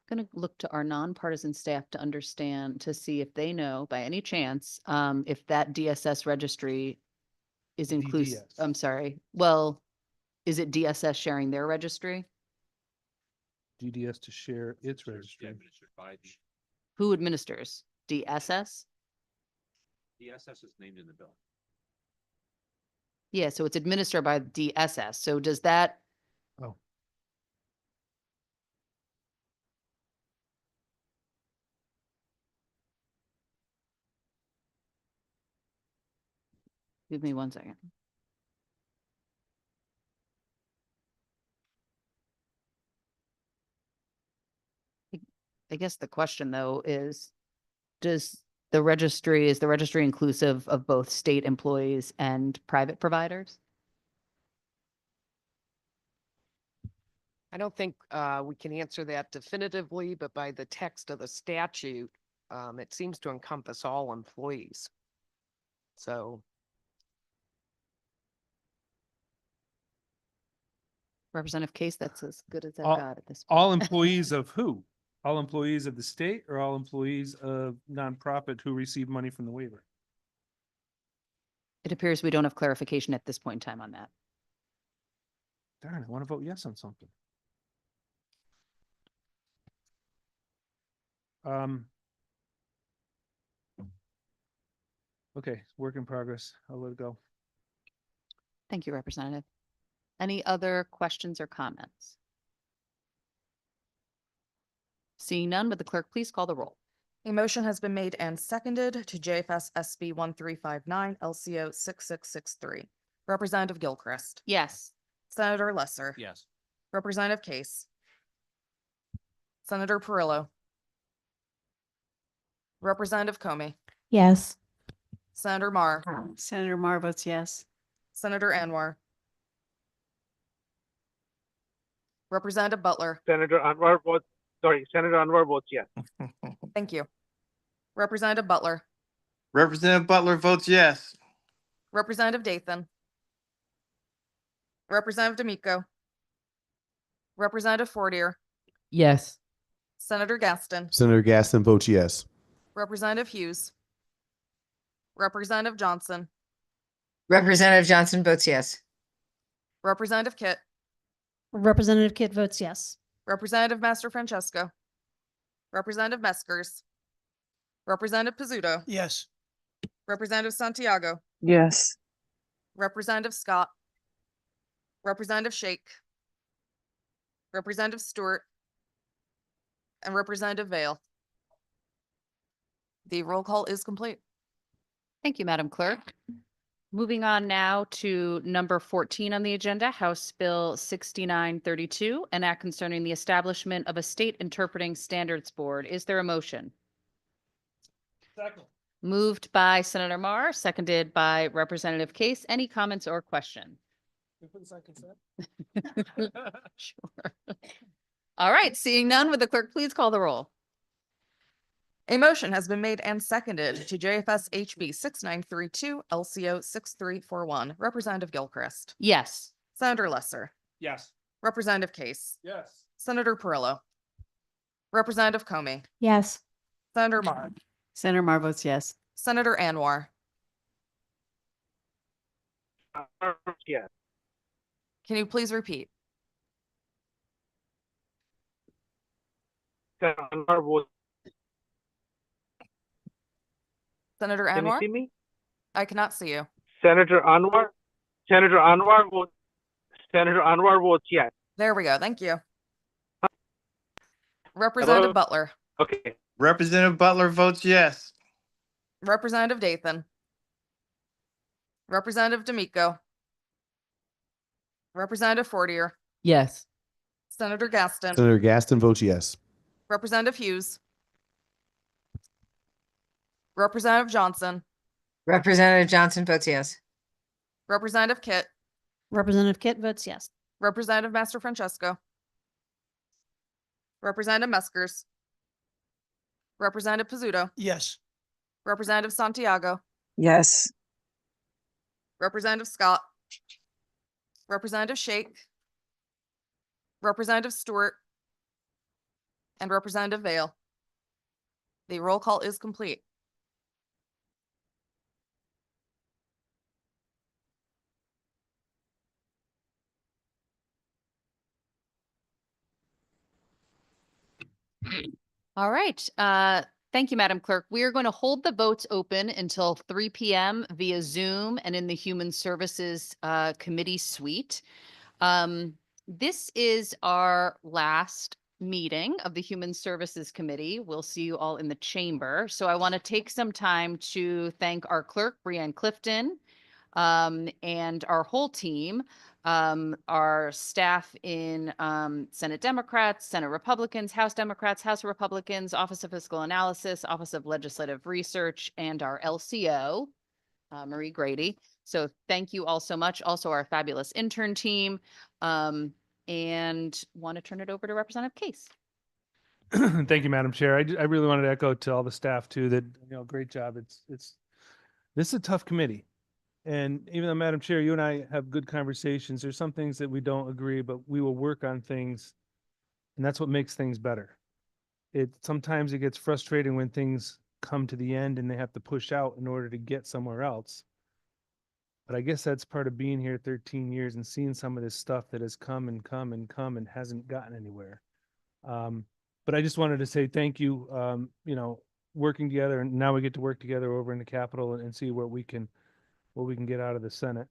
Going to look to our nonpartisan staff to understand, to see if they know by any chance if that DSS registry is inclusive. DDS. I'm sorry. Well, is it DSS sharing their registry? DDS to share its registry. Who administers? DSS? DSS is named in the bill. Yeah, so it's administered by DSS. So does that, Oh, give me 1 second. I guess the question though is, is the registry inclusive of both state employees and private providers? I don't think we can answer that definitively, but by the text of the statute, it seems to encompass all employees. So Representative Case, that's as good as I've All- got at this point. all employees of who? All employees of the state or all employees of nonprofit who receive money from the waiver? It appears we don't have clarification at this point in time on that. Darn, I want to vote yes on something. Okay, work in progress. I'll let it go. Thank you, Representative. Any other questions or comments? Seeing none, would the clerk please call the roll? A motion has been made and seconded to JFS SB 1359 LCO 6663. Representative Gilchrist. Yes. Senator Lesser. Yes. Representative Case. Senator Perillo. Representative Comey. Yes. Senator Mar. Senator Mar votes yes. Senator Anwar. Representative Butler. Senator Anwar votes yes. Thank you. Representative Butler. Representative Butler votes yes. Representative Dathan. Representative D'Amico. Representative Fortier. Yes. Senator Gaston. Senator Gaston votes yes. Representative Hughes. Representative Johnson. Representative Johnson votes yes. Representative Kit. Representative Kidd votes yes. Representative Master Francesco. Representative Meskers. Representative Pizzuto. Yes. Representative Santiago. Yes. Representative Scott, Representative Shake, Representative Stewart, and Representative Vale. The roll call is complete. Thank you, Madam Clerk. Moving on now to number 14 on the agenda, House Bill 6932, an act concerning the establishment of a state interpreting standards board. Is there a motion? Second. Moved by Senator Marr, seconded by Representative Case. Any comments or question? Sure. All right, seeing none, would the clerk please call the roll? A motion has been made and seconded to JFS HB 6932 LCO 6341. Representative Gilchrist, Yes. Senator Lesser, Yes. Representative Case, Yes. Senator Perillo, Representative Comey, Yes. Senator Marr, Senator Mar votes yes. Senator Anwar. Yes. Can you please repeat? Senator Anwar votes. Senator Can you Anwar? see me? I cannot see you. Senator Anwar? Senator Anwar votes. Senator Anwar votes yes. There we go. Thank you. Representative Butler, Okay. Representative Butler votes yes. Representative Dathan, Representative D'Amico, Representative Fortier, Yes. Senator Gaston, Senator Gaston votes yes. Representative Hughes, Representative Johnson, Representative Johnson votes yes. Representative Kit, Representative Kit votes yes. Representative Master Francesco, Representative Meskers, Representative Pizzuto, Yes. Representative Santiago, Yes. Representative Scott, Representative Shake, Representative Stewart, and Representative Vale. The roll call is complete. All right. Thank you, Madam Clerk. We are going to hold the votes open until 3 p.m. via Zoom and in the Human Services Committee suite. This is our last meeting of the Human Services Committee. We'll see you all in the chamber. So I want to take some time to thank our clerk, Brianne Clifton, and our whole team, our staff in Senate Democrats, Senate Republicans, House Democrats, House Republicans, Office of Fiscal Analysis, Office of Legislative Research, and our LCO, Marie Grady. So thank you all so much. Also our fabulous intern team, and want to turn it over to Representative Case. Thank you, Madam Chair. I really wanted to echo to all the staff too that, great job. This is a tough committee. And even though, Madam Chair, you and I have good conversations, there's some things that we don't agree, but we will work on things. And that's what makes things better. Sometimes it gets frustrating when things come to the end and they have to push out in order to get somewhere else. But I guess that's part of being here 13 years and seeing some of this stuff that has come and come and come and hasn't gotten anywhere. But I just wanted to say thank you, working together, and now we get to work together over in the Capitol and see what we can get out of the Senate.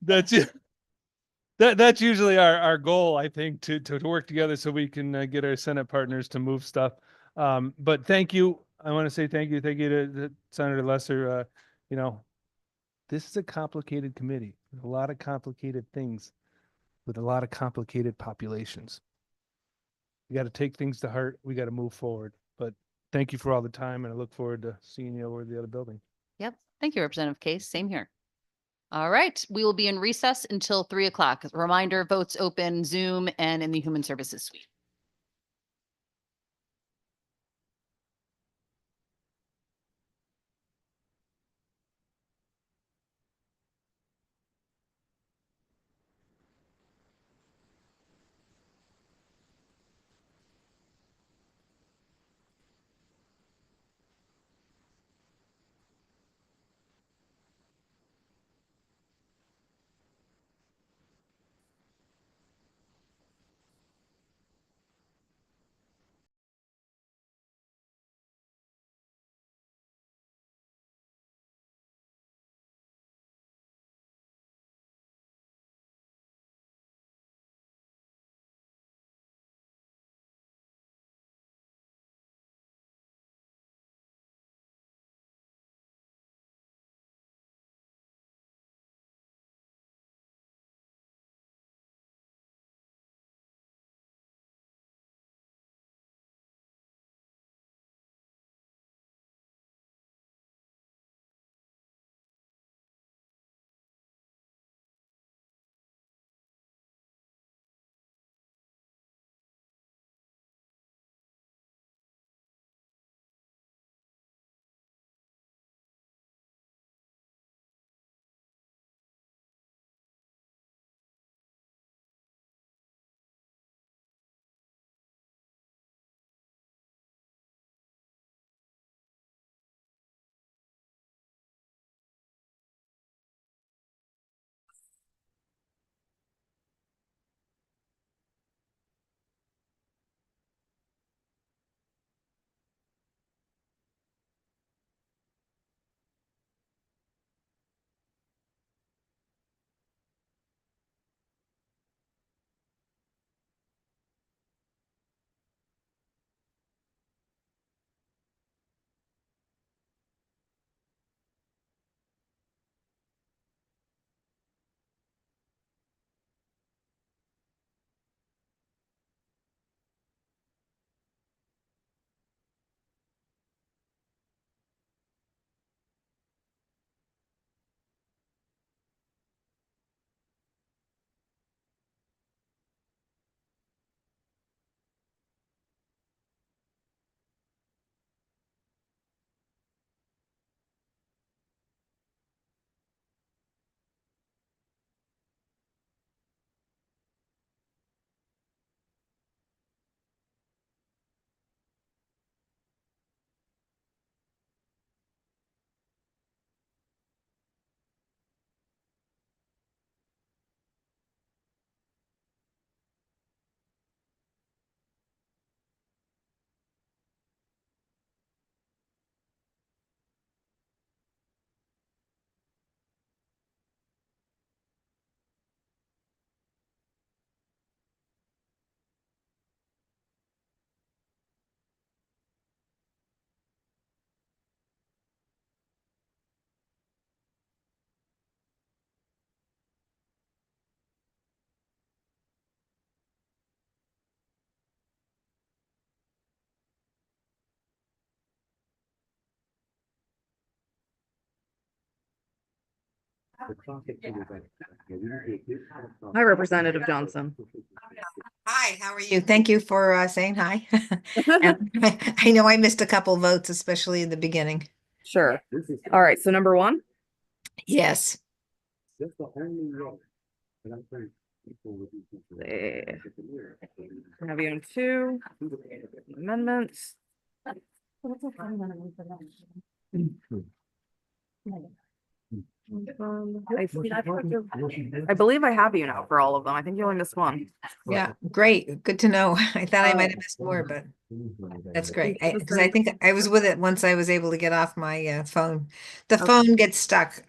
That's it. That's usually our goal, I think, to work together so we can get our Senate partners to move stuff. But thank you. I want to say thank you to Senator Lesser. This is a complicated committee with a lot of complicated things, with a lot of complicated populations. We got to take things to heart. We got to move forward. But thank you for all the time, and I look forward to seeing you over the other building. Yep. Thank you, Representative Case. Same here. All right. We will be in recess until 3 o'clock. As a reminder, votes open Zoom and in the Human Services Suite. Hi, Representative Johnson. Hi, how are you? Thank you for saying hi. And I know I missed a couple votes, especially in the beginning. Sure. All right, so number one? Yes. Have you on two amendments? I believe I have you now for all of them. I think you only missed one. Yeah, great. Good to know. I thought I might have missed more, but that's great. Because I think I was with it once I was able to get off my phone. The phone gets stuck.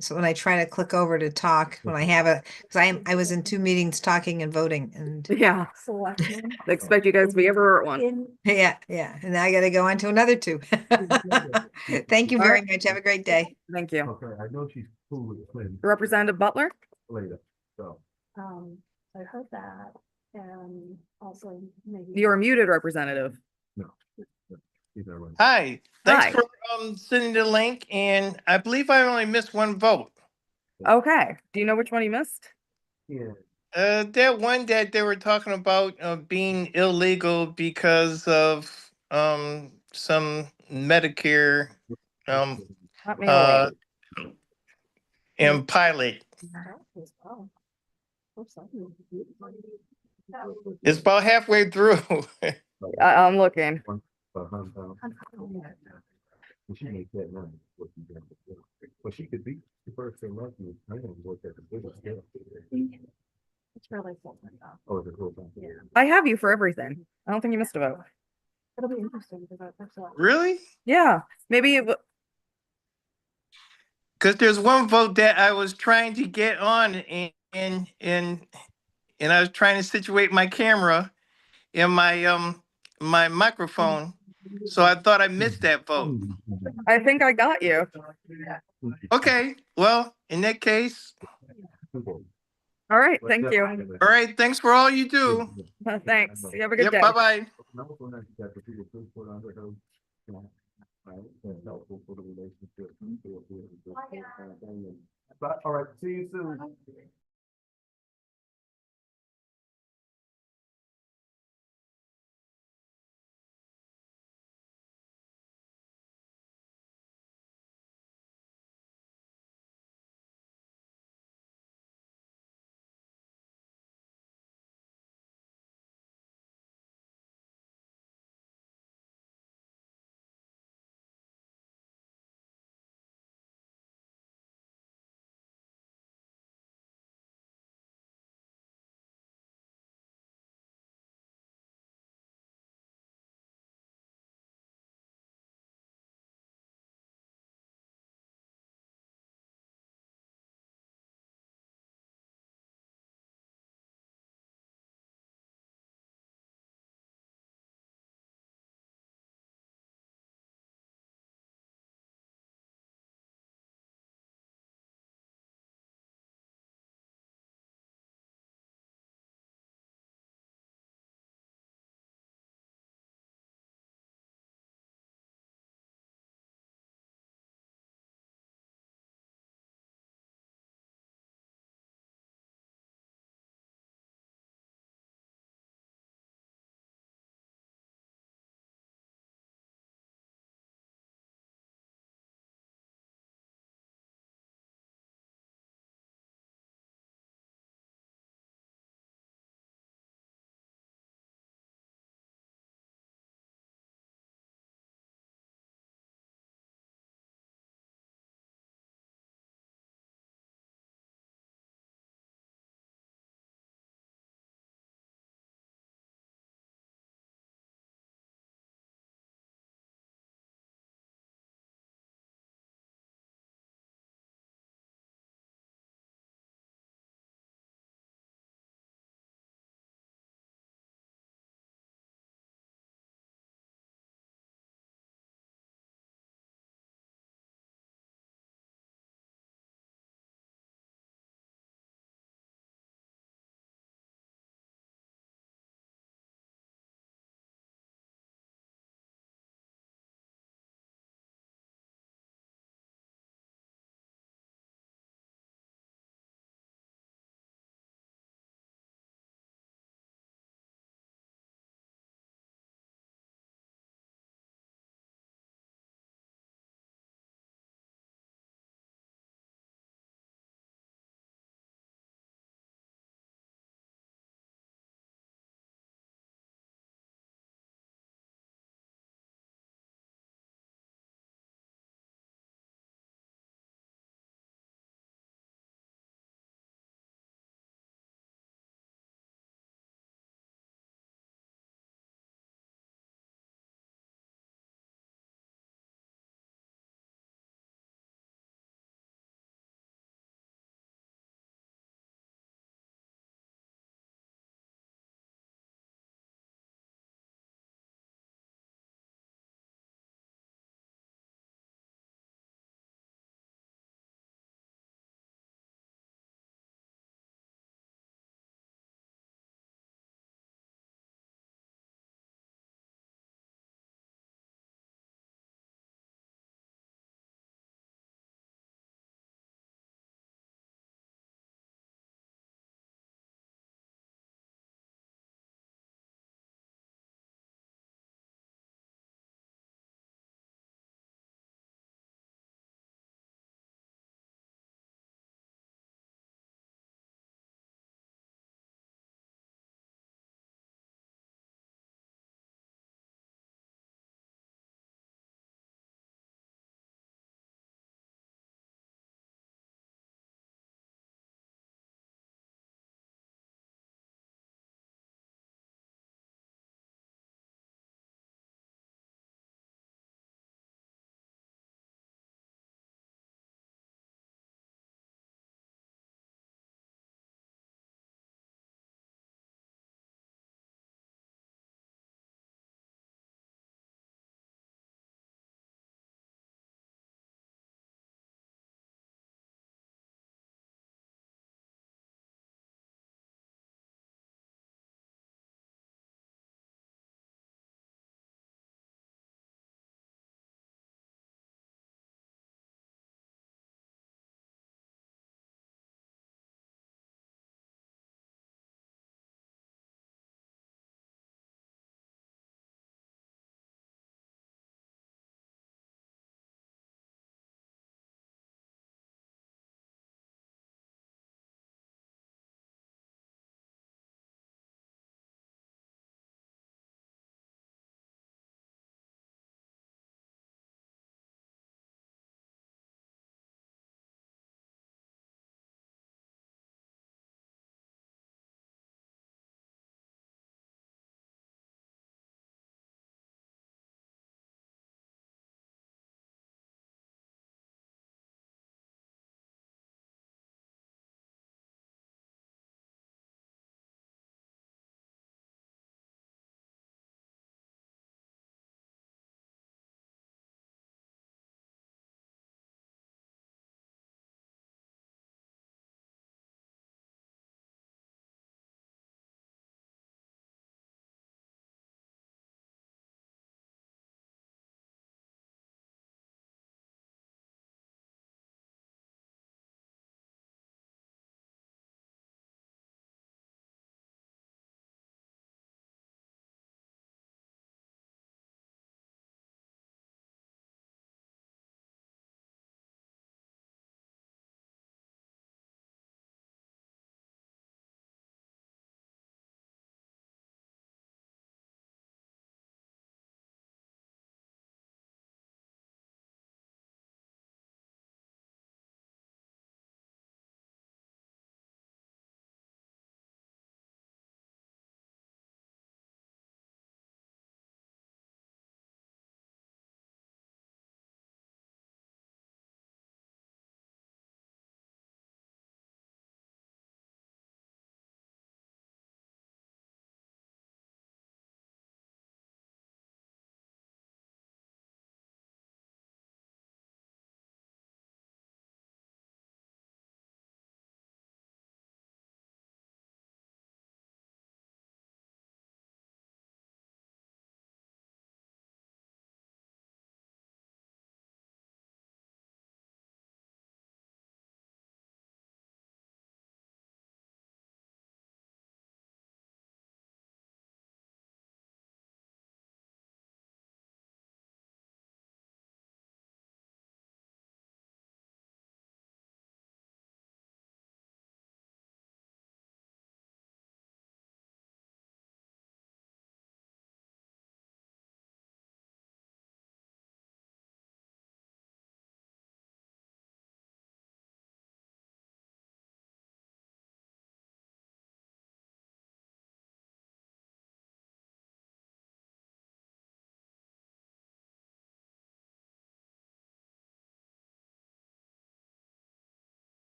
So when I try to click over to talk, when I have it, because I was in two meetings talking and voting, and Yeah. I expect you guys to be everywhere at one. yeah, and now I got to go on to another two. Thank you very much. Have a great day. Thank you. Okay, I know she's cool with Clinton Representative Butler? later, so. I heard that, and also maybe. You're muted, Representative. Hi, thanks Hi. for sending the link, and I believe I only missed one vote. Okay. Do you know which one you missed? That one that they were talking about being illegal because of some Medicare Let me uh look. and pilot. It's about halfway through. I'm looking. She makes that money. Well, she could be the first thing like me. I don't work at the biggest scale. It's really full. Oh, the whole time. Yeah. I have you for everything. I don't think you missed a vote. It'll be interesting because that's a lot. Really? Yeah, maybe Because there's one vote that I was trying to get on, and I was trying to situate my camera and my microphone. So I thought I missed that vote. I think I got you. Okay, well, in that case, All right, thank you. all right, thanks for all you do. Thanks. You have a good Yep, day. bye-bye. But, all right, see you soon.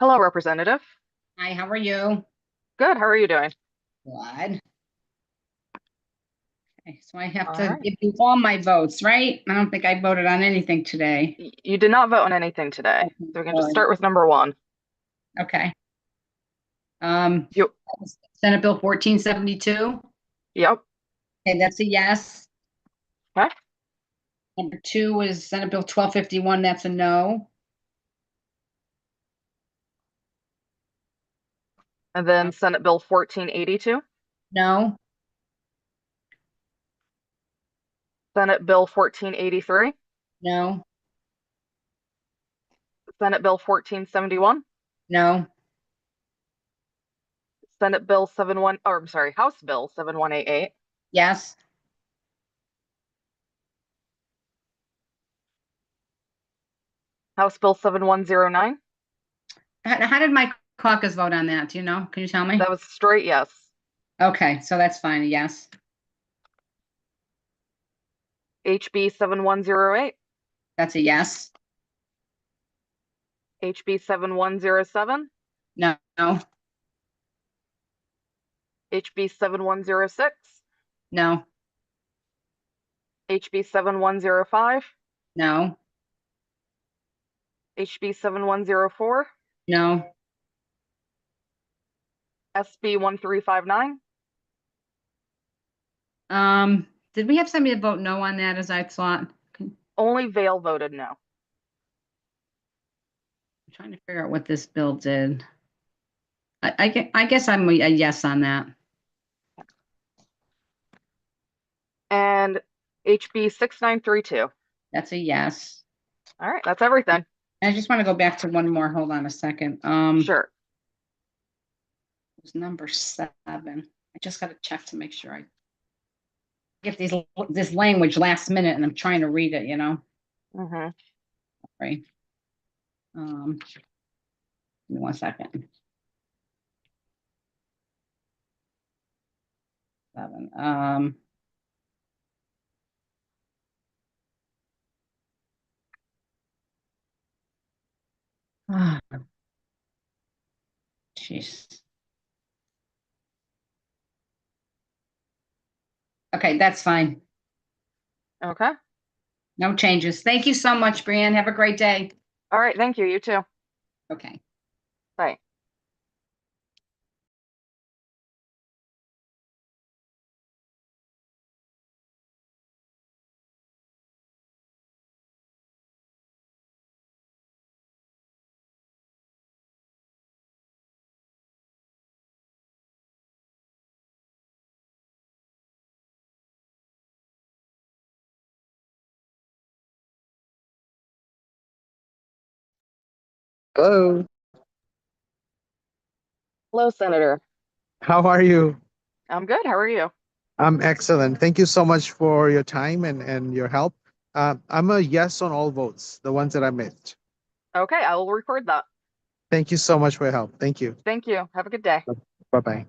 Hello, Representative. Hi, how are you? Good. How are you doing? Good. Okay, so I have All to right. give you all my votes, right? I don't think I voted on anything today. You did not vote on anything today. So we can just start with number one. Okay. You. Senate Bill 1472. Yep. Okay, that's a yes. Okay. Number 2 is Senate Bill 1251. That's a no. And then Senate Bill 1482. No. Senate Bill 1483. No. Senate Bill 1471. No. Senate Bill 71, or I'm sorry, House Bill 7188. Yes. House Bill 7109. How did my caucus vote on that? Do you know? Can you tell me? That was straight yes. Okay, so that's fine. Yes. HB 7108. That's a yes. HB 7107. No. No. HB 7106. No. HB 7105. No. HB 7104. No. SB 1359. Did we have somebody to vote no on that as I thought? I'm Only Vale voted no. trying to figure out what this bill did. I guess I'm a yes on that. And HB 6932. That's a yes. All right, that's everything. I just want to go back to one more. Hold on a second. Sure. It was number 7. I just got to check to make sure I get this language last minute, and I'm trying to read it. Mm-hmm. Right. Give me 1 second. 7. Jeez. Okay, that's fine. Okay. No changes. Thank you so much, Brianne. Have a great day. All right, thank you. You too. Okay. Bye. Hello, Hello, Senator. how are you? I'm good. How are you? I'm excellent. Thank you so much for your time and your help. I'm a yes on all votes, the ones that I missed. Okay, I will record that. Thank you so much for your help. Thank you. Thank you. Have a good day. Bye-bye.